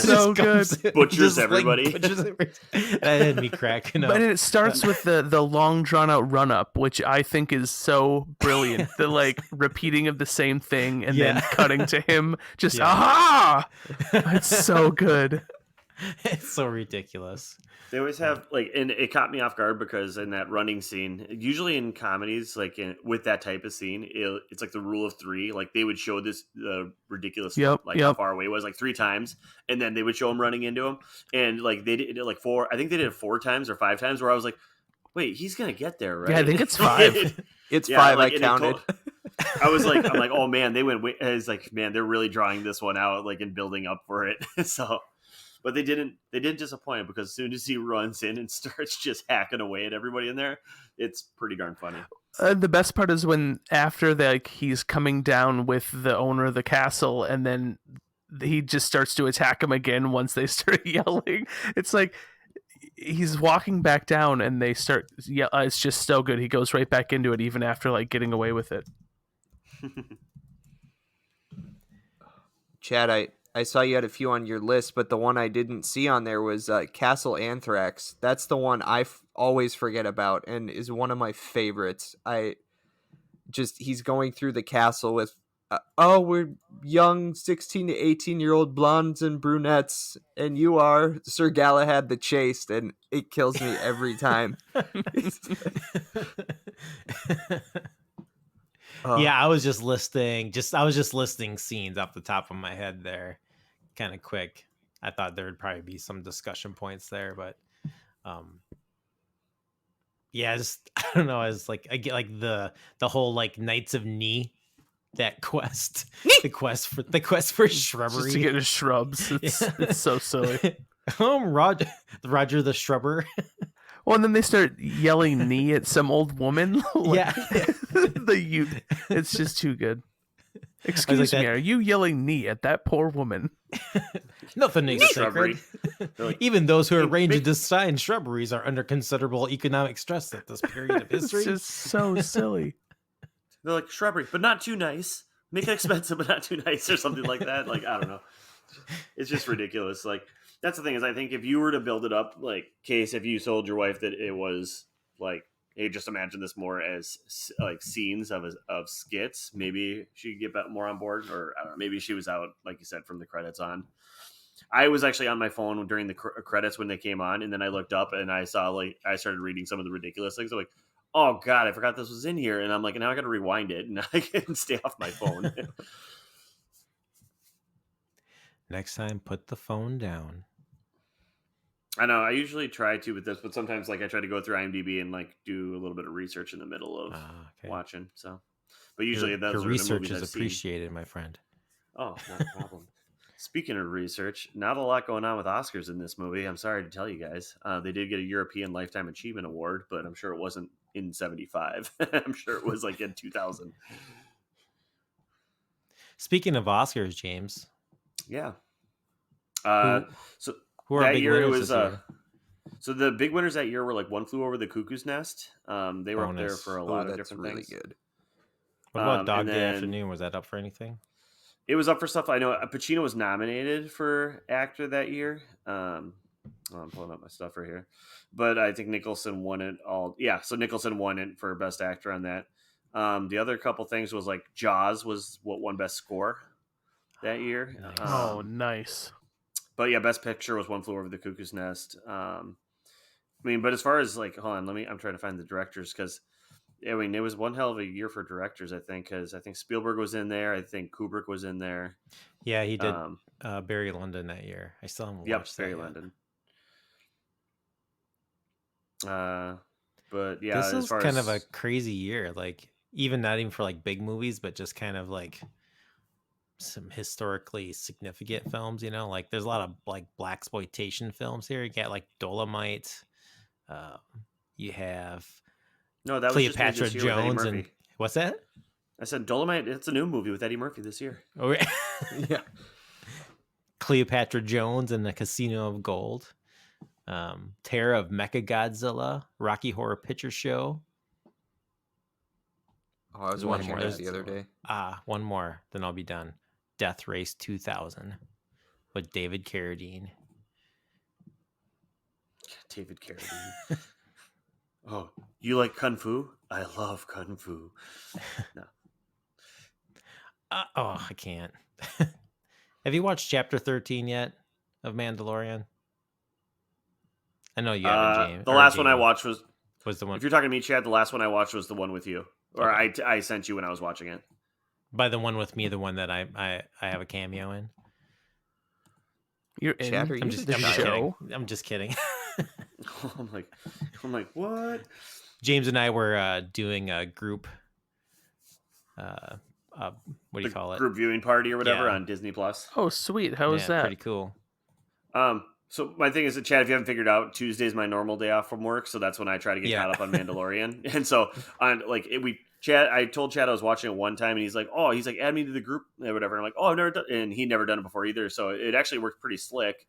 [SPEAKER 1] so good.
[SPEAKER 4] Butchers everybody.
[SPEAKER 2] That had me cracking up.
[SPEAKER 1] But it starts with the long drawn out run up, which I think is so brilliant. The like repeating of the same thing and then cutting to him just aha. It's so good.
[SPEAKER 2] It's so ridiculous.
[SPEAKER 4] They always have and it caught me off guard because in that running scene, usually in comedies, with that type of scene, it's like the rule of 3. Like they would show the ridiculous, how far away it was, like 3 times, and then they would show him running into him, and like they did it like 4. I think they did it 4 times or 5 times, where I was like, wait, he's gonna get there, right?
[SPEAKER 1] Yeah, I think it's 5.
[SPEAKER 3] It's 5. I counted.
[SPEAKER 4] I'm like, oh man, they went. It's like, man, they're really drawing this one out, like, and building up for it. So. But they didn't disappoint, because as soon as he runs in and starts just hacking away at everybody in there, it's pretty darn funny.
[SPEAKER 1] The best part is when after he's coming down with the owner of the castle, and then he just starts to attack him again once they start yelling. It's like he's walking back down and they start it's just so good. He goes right back into it even after like getting away with it.
[SPEAKER 3] Chad, I saw you had a few on your list, but the one I didn't see on there was Castle Anthrax. That's the one I always forget about and is one of my favorites. He's going through the castle with, we're young 16 to 18-year-old blondes and brunettes, and you are Sir Galahad the Chaste, and it kills me every time.
[SPEAKER 2] Yeah, I was just listing scenes off the top of my head there, kind of quick. I thought there would probably be some discussion points there, but I don't know. I was like, I get like the whole like Knights of Knee, that quest, the quest for shrubbery,
[SPEAKER 1] just to get his shrubs. It's so silly.
[SPEAKER 2] Roger the Shrubber.
[SPEAKER 1] Well, and then they start yelling knee at some old woman. The youth. It's just too good. Excuse me, are you yelling knee at that poor woman?
[SPEAKER 2] Nothing is sacred. Even those who are arranged to design shrubberies are under considerable economic stress at this period of history.
[SPEAKER 1] It's just so silly.
[SPEAKER 4] They're like, shrubbery, but not too nice. Make it expensive, but not too nice, or something like that. Like, I don't know. It's just ridiculous. Like, that's the thing, is I think if you were to build it up, like, Case, if you told your wife that it was like, hey, just imagine this more as like scenes of skits, maybe she could get more on board, or I don't know, maybe she was out, like you said, from the credits on. I was actually on my phone during the credits when they came on, and then I looked up and I saw like I started reading some of the ridiculous things. I'm like, oh god, I forgot this was in here, and I'm like, now I got to rewind it, and I can stay off my phone.
[SPEAKER 2] Next time, put the phone down.
[SPEAKER 4] I know I usually try to with this, but sometimes like I try to go through IMDb and like do a little bit of research in the middle of watching. So, but usually
[SPEAKER 2] your research is appreciated, my friend.
[SPEAKER 4] Oh, not a problem. Speaking of research, not a lot going on with Oscars in this movie. I'm sorry to tell you guys. They did get a European Lifetime Achievement Award, but I'm sure it wasn't in 75. I'm sure it was like in 2000.
[SPEAKER 2] Speaking of Oscars, James.
[SPEAKER 4] Yeah.
[SPEAKER 2] Who are
[SPEAKER 4] that
[SPEAKER 2] big
[SPEAKER 4] year it
[SPEAKER 2] winners
[SPEAKER 4] was
[SPEAKER 2] this year?
[SPEAKER 4] So the big winners that year were like One Flew Over the Cuckoo's Nest. They were up there for a lot of different
[SPEAKER 3] really
[SPEAKER 4] things.
[SPEAKER 3] Good.
[SPEAKER 2] What about Dog Day Afternoon? Was that up for anything?
[SPEAKER 4] It was up for stuff. I know Pacino was nominated for actor that year. I'm pulling up my stuff right here, but I think Nicholson won it all. Yeah, so Nicholson won it for best actor on that. The other couple things was like Jaws was what won best score that year.
[SPEAKER 2] Nice.
[SPEAKER 1] Nice.
[SPEAKER 4] But yeah, best picture was One Flew Over the Cuckoo's Nest. I mean, but as far as like, hold on, I'm trying to find the directors because. I mean, it was one hell of a year for directors, I think, because I think Spielberg was in there. I think Kubrick was in there.
[SPEAKER 2] Yeah, he did Barry Lyndon that year. I still haven't watched that
[SPEAKER 4] Barry
[SPEAKER 2] yet.
[SPEAKER 4] Lyndon. But yeah,
[SPEAKER 2] this is kind of a crazy year. Like, not even for like big movies, but just kind of like some historically significant films. You know, like there's a lot of like blaxploitation films here. You got like Dolomite. You have.
[SPEAKER 4] No, that
[SPEAKER 2] Cleopatra
[SPEAKER 4] was just
[SPEAKER 2] Jones and what's that?
[SPEAKER 4] I said Dolomite. It's a new movie with Eddie Murphy this year.
[SPEAKER 2] Oh yeah,
[SPEAKER 3] yeah.
[SPEAKER 2] Cleopatra Jones and the Casino of Gold, Terror of Mechagodzilla, Rocky Horror Picture Show.
[SPEAKER 3] Oh, I was watching this the other day.
[SPEAKER 2] One more, then I'll be done. Death Race 2000 with David Carradine.
[SPEAKER 4] David Carradine. Oh, you like Kung Fu? I love Kung Fu. No.
[SPEAKER 2] I can't. Have you watched Chapter 13 yet of Mandalorian? I know you haven't, James.
[SPEAKER 4] The last one I watched was
[SPEAKER 2] the one.
[SPEAKER 4] If you're talking to me, Chad, the last one I watched was the one with you. Or okay. I sent you when I was watching it.
[SPEAKER 2] By the one with me, the one that I have a cameo in.
[SPEAKER 1] You're in
[SPEAKER 3] Chad,
[SPEAKER 2] I'm just kidding.
[SPEAKER 4] I'm like, what?
[SPEAKER 2] James and I were doing a group. What do you call it?
[SPEAKER 4] Group viewing party or whatever on Disney Plus.
[SPEAKER 1] Oh, sweet! How was that?
[SPEAKER 2] Pretty cool.
[SPEAKER 4] So my thing is that Chad, if you haven't figured out, Tuesday's my normal day off from work, so that's when I try to get caught up on Mandalorian. And so I told Chad I was watching it one time, and he's like, add me to the group or whatever. And I'm like, oh, I've never done, and he'd never done it before either. So it actually worked pretty slick.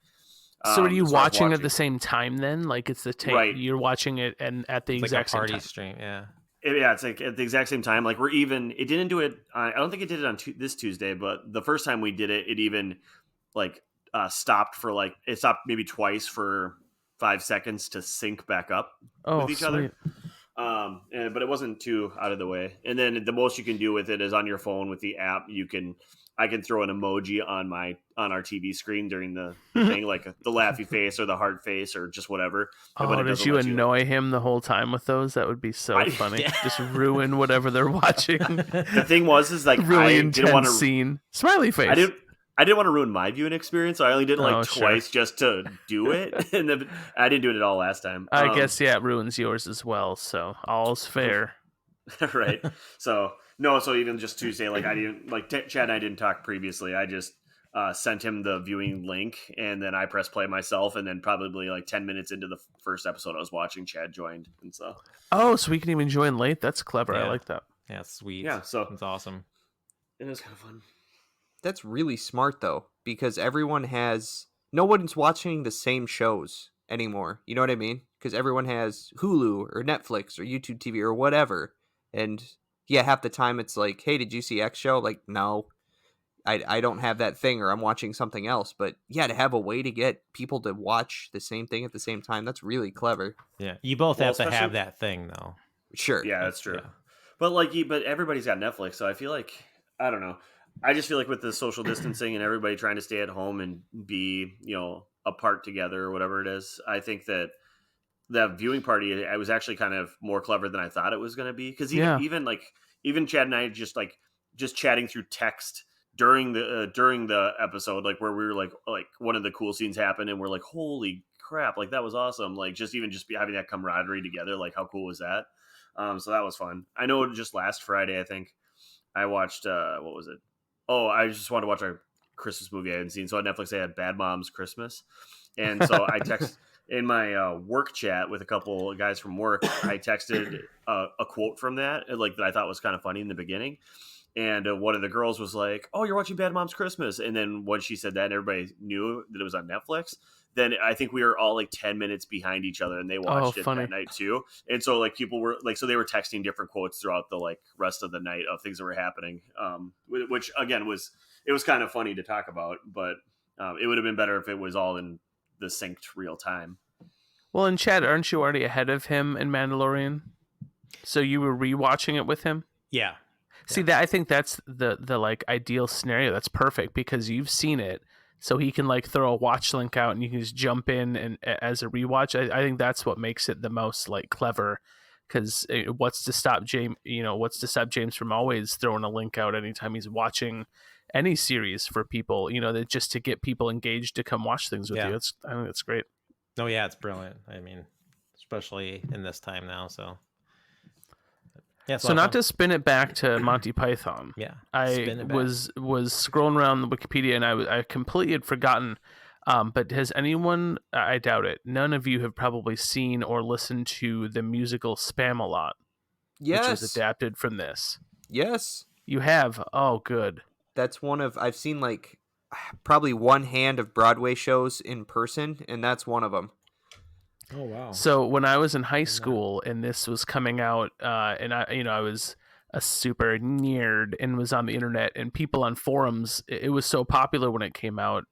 [SPEAKER 1] So are you watching at the same time then? Like it's the
[SPEAKER 4] right.
[SPEAKER 1] You're watching it and at the
[SPEAKER 2] it's
[SPEAKER 1] exact
[SPEAKER 2] like a
[SPEAKER 1] same
[SPEAKER 2] party
[SPEAKER 1] time.
[SPEAKER 2] Stream, yeah.
[SPEAKER 4] Yeah, it's like at the exact same time. Like it didn't do it. I don't think it did it on this Tuesday, but the first time we did it, it even like stopped for like it stopped maybe twice for 5 seconds to sync back up with each other. But it wasn't too out of the way. And then the most you can do with it is on your phone with the app. I can throw an emoji on our TV screen during the thing, like the laughy face or the heart face or just whatever.
[SPEAKER 1] Oh, did you annoy him the whole time with those? That would be so funny. Just ruin whatever they're watching.
[SPEAKER 4] The thing was like
[SPEAKER 1] really intense scene. Smiley face.
[SPEAKER 4] I didn't want to ruin my viewing experience, so I only did it twice just to do it, and then I didn't do it at all last time.
[SPEAKER 1] I guess it ruins yours as well. So all's fair,
[SPEAKER 4] right? So. No, so even just Tuesday, like I didn't Chad and I didn't talk previously. I just sent him the viewing link, and then I pressed play myself, and then probably like 10 minutes into the first episode I was watching, Chad joined, and so.
[SPEAKER 1] Oh, so we can even join late. That's clever.
[SPEAKER 2] Yeah.
[SPEAKER 1] I like that.
[SPEAKER 2] Yeah, sweet.
[SPEAKER 4] Yeah, so
[SPEAKER 2] it's awesome.
[SPEAKER 4] It is kind of fun.
[SPEAKER 3] That's really smart though, because no one's watching the same shows anymore. You know what I mean? Because everyone has Hulu or Netflix or YouTube TV or whatever, and. Yeah, half the time it's like, hey, did you see X show? Like, no, I don't have that thing or I'm watching something else. But yeah, to have a way to get people to watch the same thing at the same time, that's really clever.
[SPEAKER 2] Yeah, you both have to have that thing, though.
[SPEAKER 3] Sure.
[SPEAKER 4] Yeah, that's true.
[SPEAKER 2] Yeah.
[SPEAKER 4] But but everybody's got Netflix, so I feel like, I don't know. I just feel like with the social distancing and everybody trying to stay at home and be, apart together or whatever it is, I think that viewing party, I was actually kind of more clever than I thought it was going to be. Because
[SPEAKER 1] Yeah.
[SPEAKER 4] even Chad and I just chatting through text during the episode, like where we were like one of the cool scenes happened, and we're like, holy crap, like that was awesome. Like just be having that camaraderie together, like how cool was that? So that was fun. I know just last Friday, I think I watched what was it? Oh, I just wanted to watch a Christmas movie I hadn't seen. So on Netflix, they had Bad Moms Christmas, and so I text in my work chat with a couple of guys from work. I texted a quote from that, like that I thought was kind of funny in the beginning. And one of the girls was like, "Oh, you're watching Bad Moms Christmas," and then when she said that, and everybody knew that it was on Netflix. Then I think we were all like 10 minutes behind each other, and they watched it
[SPEAKER 1] funny.
[SPEAKER 4] that night too. And so like people were like, so they were texting different quotes throughout the like rest of the night of things that were happening, which again was kind of funny to talk about, but it would have been better if it was all in the synced real time.
[SPEAKER 1] Well, and Chad, aren't you already ahead of him in Mandalorian? So you were rewatching it with him?
[SPEAKER 2] Yeah.
[SPEAKER 1] See, that I think that's the like ideal scenario. That's perfect because you've seen it, so he can like throw a watch link out and you can just jump in and as a rewatch. I think that's what makes it the most like clever. Because what's to stop James? What's to stop James from always throwing a link out anytime he's watching any series for people? That just to get people engaged to come watch things with you. I think that's great.
[SPEAKER 2] Oh yeah, it's brilliant. I mean, especially in this time now. So. Yeah,
[SPEAKER 1] so not to spin it back to Monty Python.
[SPEAKER 2] Yeah,
[SPEAKER 1] I was scrolling around the Wikipedia and I completely had forgotten. But has anyone? I doubt it. None of you have probably seen or listened to the musical Spam-A-Lot.
[SPEAKER 3] Yes,
[SPEAKER 1] which is adapted from this.
[SPEAKER 3] Yes,
[SPEAKER 1] you have. Oh, good.
[SPEAKER 3] That's one of I've seen like probably one hand of Broadway shows in person, and that's one of them.
[SPEAKER 2] Oh wow!
[SPEAKER 1] So when I was in high school and this was coming out, and I was a super nerd and was on the internet and people on forums. It was so popular when it came out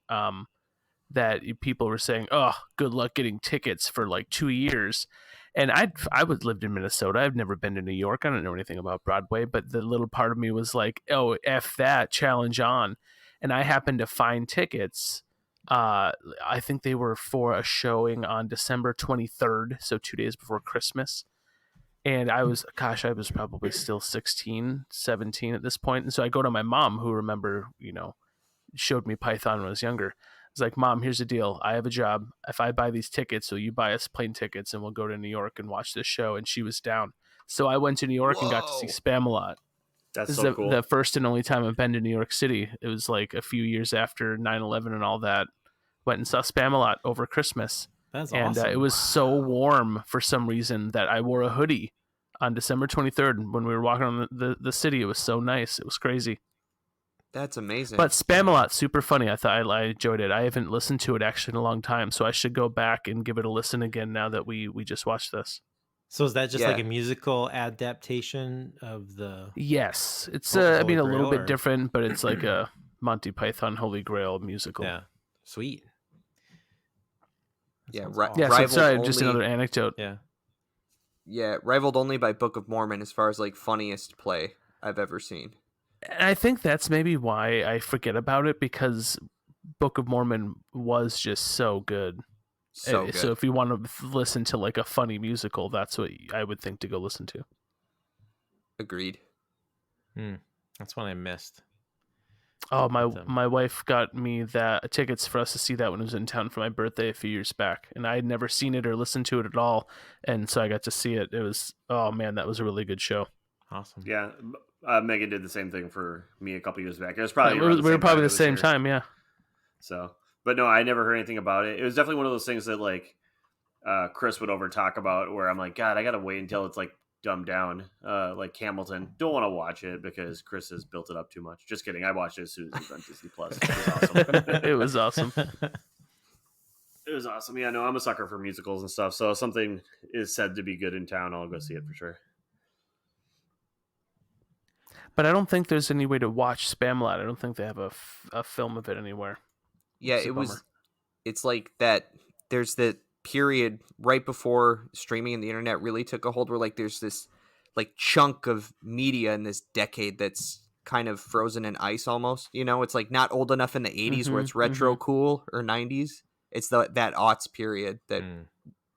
[SPEAKER 1] that people were saying, "Oh, good luck getting tickets for like 2 years." And I was lived in Minnesota. I've never been to New York. I don't know anything about Broadway, but the little part of me was like, "Oh, F that, challenge on." And I happened to find tickets. I think they were for a showing on December 23rd, so 2 days before Christmas. And I was probably still 16, 17 at this point. And so I go to my mom, who showed me Python when I was younger. I was like, "Mom, here's the deal. I have a job. If I buy these tickets, so you buy us plane tickets and we'll go to New York and watch this show." And she was down. So I went to New York and got to see Spam-A-Lot.
[SPEAKER 4] That's
[SPEAKER 1] this
[SPEAKER 4] so
[SPEAKER 1] is
[SPEAKER 4] cool.
[SPEAKER 1] The first and only time I've been to New York City. It was like a few years after 9/11 and all that. Went and saw Spam-A-Lot over Christmas.
[SPEAKER 2] That's
[SPEAKER 1] and
[SPEAKER 2] awesome.
[SPEAKER 1] It was so warm for some reason that I wore a hoodie on December 23rd when we were walking on the city. It was so nice. It was crazy.
[SPEAKER 3] That's amazing.
[SPEAKER 1] But Spam-A-Lot, super funny. I thought I enjoyed it. I haven't listened to it actually in a long time, so I should go back and give it a listen again now that we just watched this.
[SPEAKER 2] So is that just like a musical adaptation of the?
[SPEAKER 1] Yes, it's
[SPEAKER 2] a
[SPEAKER 1] little bit different, but it's like a Monty Python Holy Grail musical.
[SPEAKER 2] Yeah, sweet.
[SPEAKER 3] Yeah,
[SPEAKER 1] so sorry, just another anecdote.
[SPEAKER 2] Yeah,
[SPEAKER 3] rivaled only by Book of Mormon as far as like funniest play I've ever seen.
[SPEAKER 1] And I think that's maybe why I forget about it, because Book of Mormon was just so good. So if you want to listen to like a funny musical, that's what I would think to go listen to.
[SPEAKER 3] Agreed.
[SPEAKER 2] That's one I missed.
[SPEAKER 1] Oh, my wife got me tickets for us to see that when I was in town for my birthday a few years back, and I had never seen it or listened to it at all, and so I got to see it. It was, oh man, that was a really good show.
[SPEAKER 2] Awesome.
[SPEAKER 4] Yeah, Megan did the same thing for me a couple years back. It was probably
[SPEAKER 1] we were probably the same time, yeah.
[SPEAKER 4] So, but no, I never heard anything about it. It was definitely one of those things that like Chris would over talk about, where I'm like, God, I gotta wait until it's like dumbed down. Like Hamilton, don't want to watch it because Chris has built it up too much. Just kidding. I watched it as soon as it was on Disney Plus. It was awesome.
[SPEAKER 1] It was awesome.
[SPEAKER 4] It was awesome. Yeah, no, I'm a sucker for musicals and stuff. So if something is said to be good in town, I'll go see it for sure.
[SPEAKER 1] But I don't think there's any way to watch Spam-A-Lot. I don't think they have a film of it anywhere.
[SPEAKER 3] Yeah, it's like that. There's the period right before streaming and the internet really took a hold, where like there's this like chunk of media in this decade that's kind of frozen in ice almost. You know, it's like not old enough in the 80s where it's retro cool or 90s. It's that aughts period that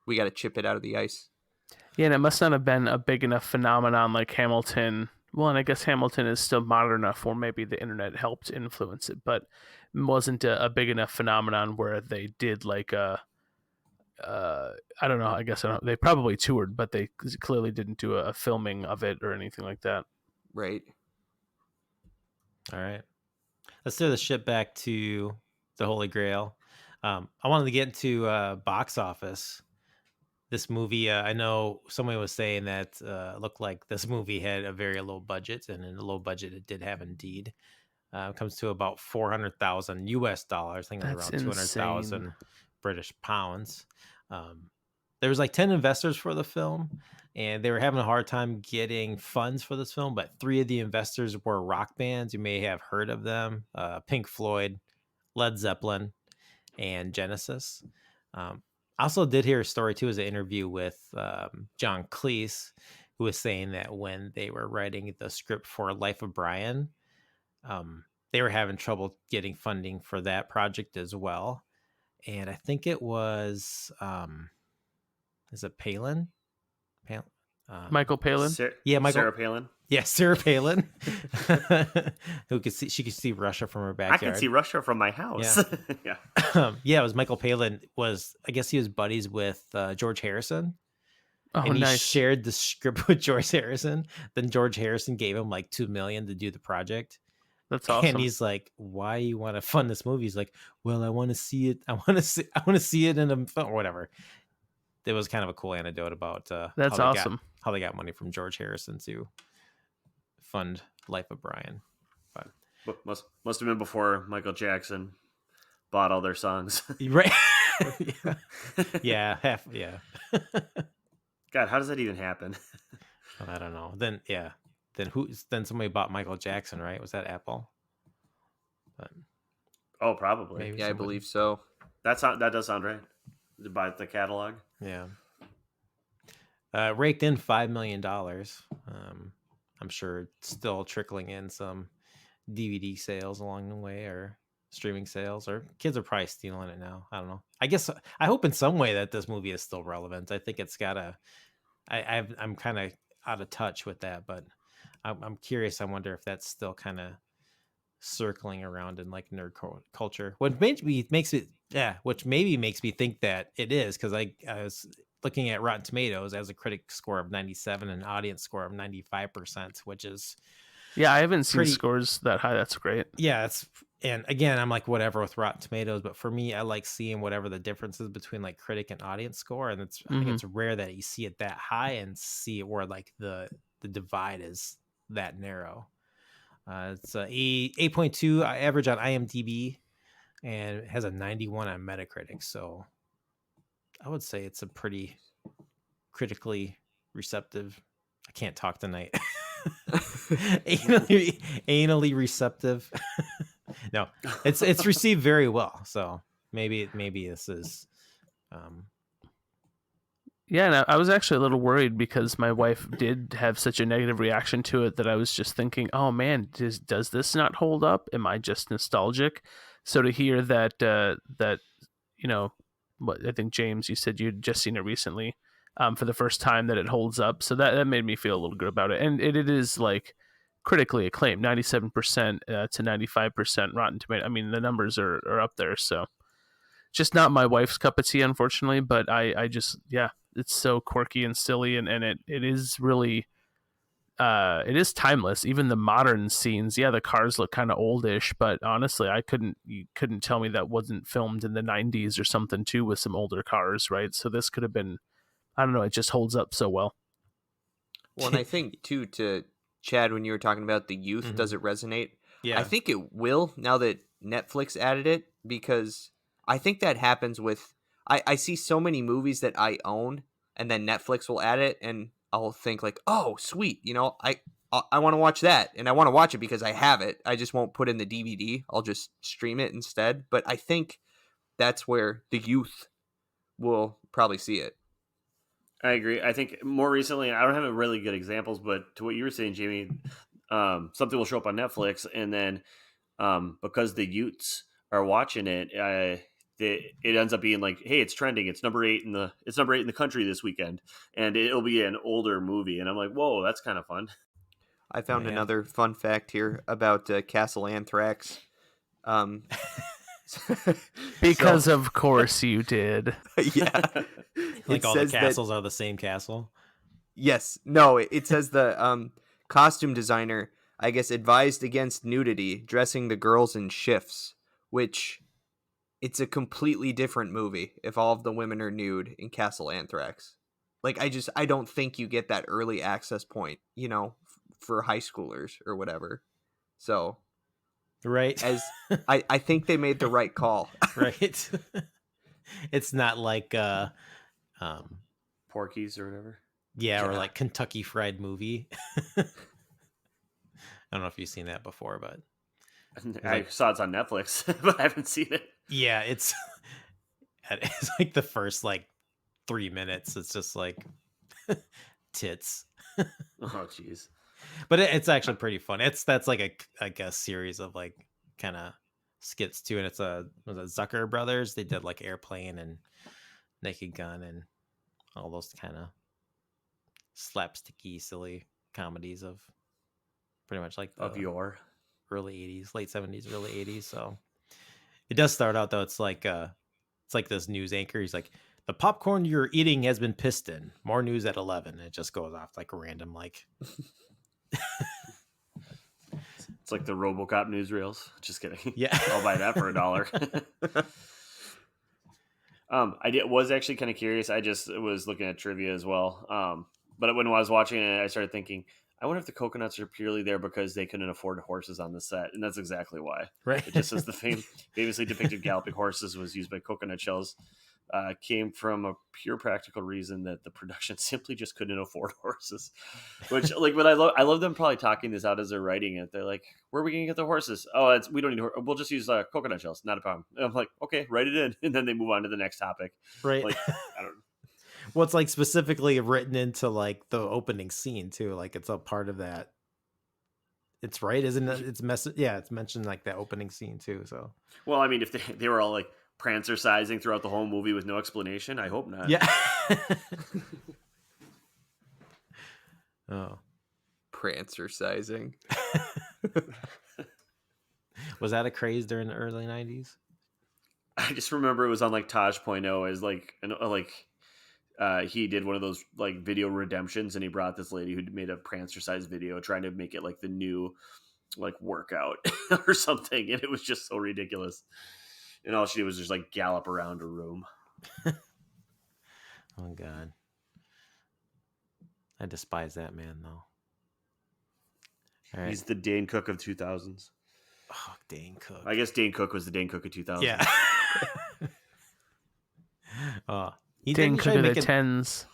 [SPEAKER 3] we got to chip it out of the ice.
[SPEAKER 1] Yeah, and it must not have been a big enough phenomenon like Hamilton. Well, and I guess Hamilton is still modern enough where maybe the internet helped influence it, but wasn't a big enough phenomenon where they did like I don't know. I guess they probably toured, but they clearly didn't do a filming of it or anything like that.
[SPEAKER 3] Right.
[SPEAKER 2] All right. Let's throw the ship back to the Holy Grail. I wanted to get into box office. This movie, I know somebody was saying that it looked like this movie had a very low budget, and in a low budget, it did have indeed. It comes to about $400,000 US dollars. I think that's around 200,000 British pounds. There was like 10 investors for the film, and they were having a hard time getting funds for this film. But 3 of the investors were rock bands. You may have heard of them: Pink Floyd, Led Zeppelin, and Genesis. I also did hear a story too, as an interview with John Cleese, who was saying that when they were writing the script for Life of Brian, they were having trouble getting funding for that project as well. And I think it was, is it Palin?
[SPEAKER 1] Michael Palin?
[SPEAKER 4] Sarah Palin.
[SPEAKER 2] Yeah, Sarah Palin, she could see Russia from her backyard.
[SPEAKER 4] I can see Russia from my house. Yeah.
[SPEAKER 2] Yeah, it was Michael Palin. I guess he was buddies with George Harrison.
[SPEAKER 1] Oh,
[SPEAKER 2] and he
[SPEAKER 1] nice.
[SPEAKER 2] shared the script with George Harrison. Then George Harrison gave him like $2 million to do the project.
[SPEAKER 1] That's awesome.
[SPEAKER 2] And he's like, "Why you want to fund this movie?" He's like, "Well, I want to see it. I want to see it in a film or whatever." It was kind of a cool anecdote about
[SPEAKER 1] that's awesome.
[SPEAKER 2] How they got money from George Harrison to fund Life of Brian.
[SPEAKER 4] But must have been before Michael Jackson bought all their songs.
[SPEAKER 2] Right. Yeah.
[SPEAKER 4] God, how does that even happen?
[SPEAKER 2] I don't know. Then somebody bought Michael Jackson, right? Was that Apple? But
[SPEAKER 4] oh, probably.
[SPEAKER 3] Yeah, somebody. I believe so.
[SPEAKER 4] That does sound right. To buy the catalog.
[SPEAKER 2] Yeah. Raked in $5 million. I'm sure it's still trickling in some DVD sales along the way, or streaming sales, or kids are probably stealing it now. I don't know. I hope in some way that this movie is still relevant. I think it's gotta. I'm kind of out of touch with that, but I'm curious. I wonder if that's still kind of circling around in like nerd culture. Which maybe makes me think that it is, because I was looking at Rotten Tomatoes as a critic score of 97 and an audience score of 95%, which is
[SPEAKER 1] I haven't seen scores that high. That's great.
[SPEAKER 2] Yeah, and again, I'm like whatever with Rotten Tomatoes, but for me, I like seeing whatever the difference is between like critic and audience score, and I think it's rare that you see it that high and see it where like the divide is that narrow. It's a 8.2 average on IMDb, and it has a 91 on Metacritic. So I would say it's a pretty critically receptive. I can't talk tonight. anally receptive. No, it's received very well. So maybe this is.
[SPEAKER 1] Yeah, and I was actually a little worried because my wife did have such a negative reaction to it that I was just thinking, oh man, does this not hold up? Am I just nostalgic? So to hear that what I think, James, you said you'd just seen it recently for the first time, that it holds up. So that made me feel a little good about it. And it is like critically acclaimed, 97% to 95% Rotten Tomato. I mean, the numbers are up there. So just not my wife's cup of tea, unfortunately, but I just, it's so quirky and silly, and it is really it is timeless. Even the modern scenes, the cars look kind of oldish, but honestly, you couldn't tell me that wasn't filmed in the 90s or something too, with some older cars, right? So this could have been, I don't know, it just holds up so well.
[SPEAKER 3] Well, and I think too, to Chad, when you were talking about the youth, does it resonate?
[SPEAKER 2] Yeah,
[SPEAKER 3] I think it will now that Netflix added it, because I think that happens with, I see so many movies that I own, and then Netflix will add it, and I'll think like, oh, sweet, I want to watch that, and I want to watch it because I have it. I just won't put in the DVD. I'll just stream it instead. But I think that's where the youth will probably see it.
[SPEAKER 4] I agree. I think more recently, I don't have really good examples, but to what you were saying, Jamie, something will show up on Netflix, and then because the Utes are watching it, it ends up being like, hey, it's trending. It's number 8 in the country this weekend, and it'll be an older movie. And I'm like, whoa, that's kind of fun.
[SPEAKER 3] I found
[SPEAKER 2] Yeah.
[SPEAKER 3] another fun fact here about Castle Anthrax.
[SPEAKER 1] Because
[SPEAKER 3] So-
[SPEAKER 1] of course you did.
[SPEAKER 3] yeah,
[SPEAKER 2] Like
[SPEAKER 3] It
[SPEAKER 2] all the
[SPEAKER 3] says that-
[SPEAKER 2] castles are the same castle.
[SPEAKER 3] Yes. No, it says the costume designer, I guess, advised against nudity, dressing the girls in shifts, which it's a completely different movie if all of the women are nude in Castle Anthrax. Like, I don't think you get that early access point, for high schoolers or whatever. So,
[SPEAKER 2] Right.
[SPEAKER 3] I think they made the right call.
[SPEAKER 2] Right. It's not like
[SPEAKER 4] Porky's or whatever.
[SPEAKER 2] yeah, or
[SPEAKER 3] Yeah.
[SPEAKER 2] like Kentucky Fried Movie. I don't know if you've seen that before, but
[SPEAKER 4] I saw it's on Netflix, but I haven't seen it.
[SPEAKER 2] yeah, it's like the first like 3 minutes. It's just like tits,
[SPEAKER 4] Oh, jeez.
[SPEAKER 2] but it's actually pretty fun. That's like a series of like kind of skits too, and it's was it Zucker Brothers? They did like Airplane and Naked Gun and all those kind of slapsticky, silly comedies of pretty much like
[SPEAKER 4] Of
[SPEAKER 2] the
[SPEAKER 4] your.
[SPEAKER 2] early 80s, late 70s, early 80s. So it does start out though. It's like this news anchor. He's like, the popcorn you're eating has been pissed in. More news at 11. It just goes off like random, like
[SPEAKER 4] It's like the RoboCop newsreels. Just kidding.
[SPEAKER 2] yeah.
[SPEAKER 4] I'll buy that for $1. I was actually kind of curious. I just was looking at trivia as well. But when I was watching it, I started thinking, I wonder if the coconuts are purely there because they couldn't afford horses on the set, and that's exactly why.
[SPEAKER 2] Right.
[SPEAKER 4] It just says the famously depicted galloping horses was used by coconut shells. Came from a pure practical reason that the production simply just couldn't afford horses. Which, like, but I love them probably talking this out as they're writing it. They're like, "Where are we gonna get the horses? Oh, we don't need. We'll just use coconut shells. Not a problem." And I'm like, "Okay, write it in," and then they move on to the next topic.
[SPEAKER 2] Right.
[SPEAKER 4] Like, I don't know.
[SPEAKER 2] Well, it's like specifically written into like the opening scene too. Like it's a part of that. It's right, isn't it? It's mentioned like that opening scene too. So
[SPEAKER 4] Well, I mean, if they were all like prancer sizing throughout the whole movie with no explanation, I hope not.
[SPEAKER 2] yeah. Oh,
[SPEAKER 3] Prancer sizing.
[SPEAKER 2] was that a craze during the early 90s?
[SPEAKER 4] I just remember it was on like Taj.0 as like he did one of those like video redemptions, and he brought this lady who made a prancer sized video trying to make it like the new like workout or something, and it was just so ridiculous. And all she did was just like gallop around a room.
[SPEAKER 2] Oh God, I despise that man though. All right.
[SPEAKER 4] He's the Dane Cook of 2000s.
[SPEAKER 2] Oh, Dane Cook.
[SPEAKER 4] I guess Dane Cook was the Dane Cook of 2000s.
[SPEAKER 2] Yeah. He
[SPEAKER 1] Dane
[SPEAKER 2] didn't try
[SPEAKER 1] Cook
[SPEAKER 2] to
[SPEAKER 1] of the
[SPEAKER 2] make it.
[SPEAKER 1] tens.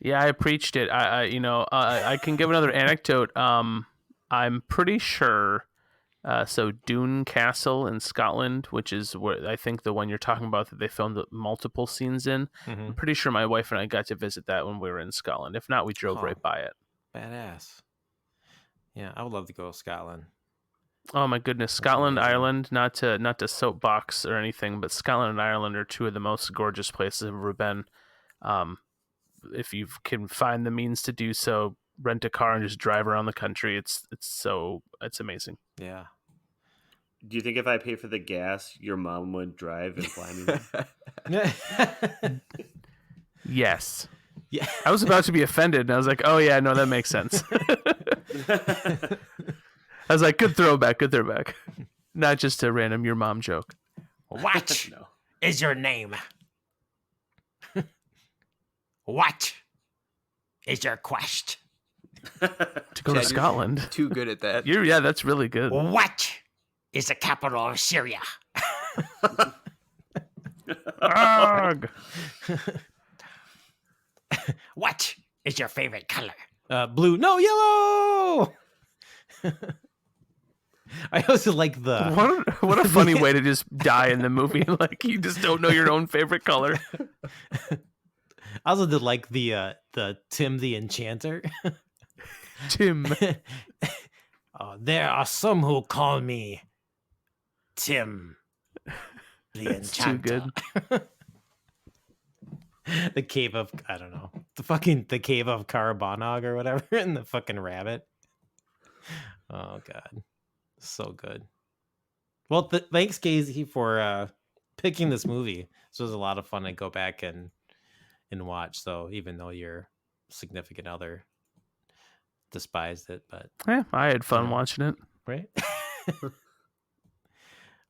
[SPEAKER 1] Yeah, I preached it. I can give another anecdote. I'm pretty sure. So Doune Castle in Scotland, which is where I think the one you're talking about that they filmed multiple scenes in.
[SPEAKER 2] Mhm.
[SPEAKER 1] I'm pretty sure my wife and I got to visit that when we were in Scotland. If not, we drove
[SPEAKER 2] Oh.
[SPEAKER 1] right by it.
[SPEAKER 2] Badass. Yeah, I would love to go to Scotland.
[SPEAKER 1] Oh my goodness,
[SPEAKER 2] That's
[SPEAKER 1] Scotland,
[SPEAKER 2] amazing.
[SPEAKER 1] Ireland, not to soapbox or anything, but Scotland and Ireland are two of the most gorgeous places I've ever been. If you can find the means to do so, rent a car and just drive around the country. It's amazing.
[SPEAKER 2] Yeah.
[SPEAKER 4] Do you think if I pay for the gas, your mom would drive and fly me there?
[SPEAKER 1] Yes.
[SPEAKER 2] Yeah.
[SPEAKER 1] I was about to be offended, and I was like, "Oh yeah, no, that makes sense." I was like, "Good throwback, good throwback." Not just a random your mom joke.
[SPEAKER 2] What
[SPEAKER 4] No.
[SPEAKER 2] is your name? What is your quest?
[SPEAKER 1] To go
[SPEAKER 3] Chad,
[SPEAKER 1] to Scotland.
[SPEAKER 3] You're too good at that.
[SPEAKER 1] Yeah, that's really good.
[SPEAKER 2] What is the capital of Syria?
[SPEAKER 1] Arg!
[SPEAKER 2] What is your favorite color? Blue. No, yellow. I also like the.
[SPEAKER 1] What a funny way to just die in the movie. Like you just don't know your own favorite color.
[SPEAKER 2] I also did like the Tim the Enchanter.
[SPEAKER 1] Tim.
[SPEAKER 2] There are some who call me Tim the
[SPEAKER 1] That's too
[SPEAKER 2] Enchanter.
[SPEAKER 1] good.
[SPEAKER 2] The cave of, I don't know, the cave of Carabanog or whatever, and the fucking rabbit. Oh god, so good. Well, thanks Casey for picking this movie. This was a lot of fun to go back and watch. So even though your significant other despised it, but
[SPEAKER 1] Yeah, I had fun
[SPEAKER 2] You know.
[SPEAKER 1] watching it.
[SPEAKER 2] right. All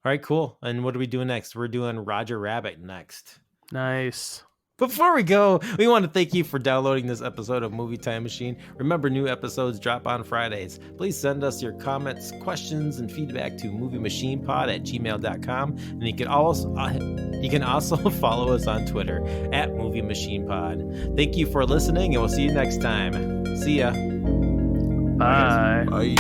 [SPEAKER 2] right, cool. And what are we doing next? We're doing Roger Rabbit next.
[SPEAKER 1] Nice.
[SPEAKER 2] Before we go, we want to thank you for downloading this episode of Movie Time Machine. Remember, new episodes drop on Fridays. Please send us your comments, questions, and feedback to moviemachinepod@gmail.com. And you can also follow us on Twitter @moviemachinepod. Thank you for listening, and we'll see you next time. See ya.
[SPEAKER 1] Bye.
[SPEAKER 3] Bye.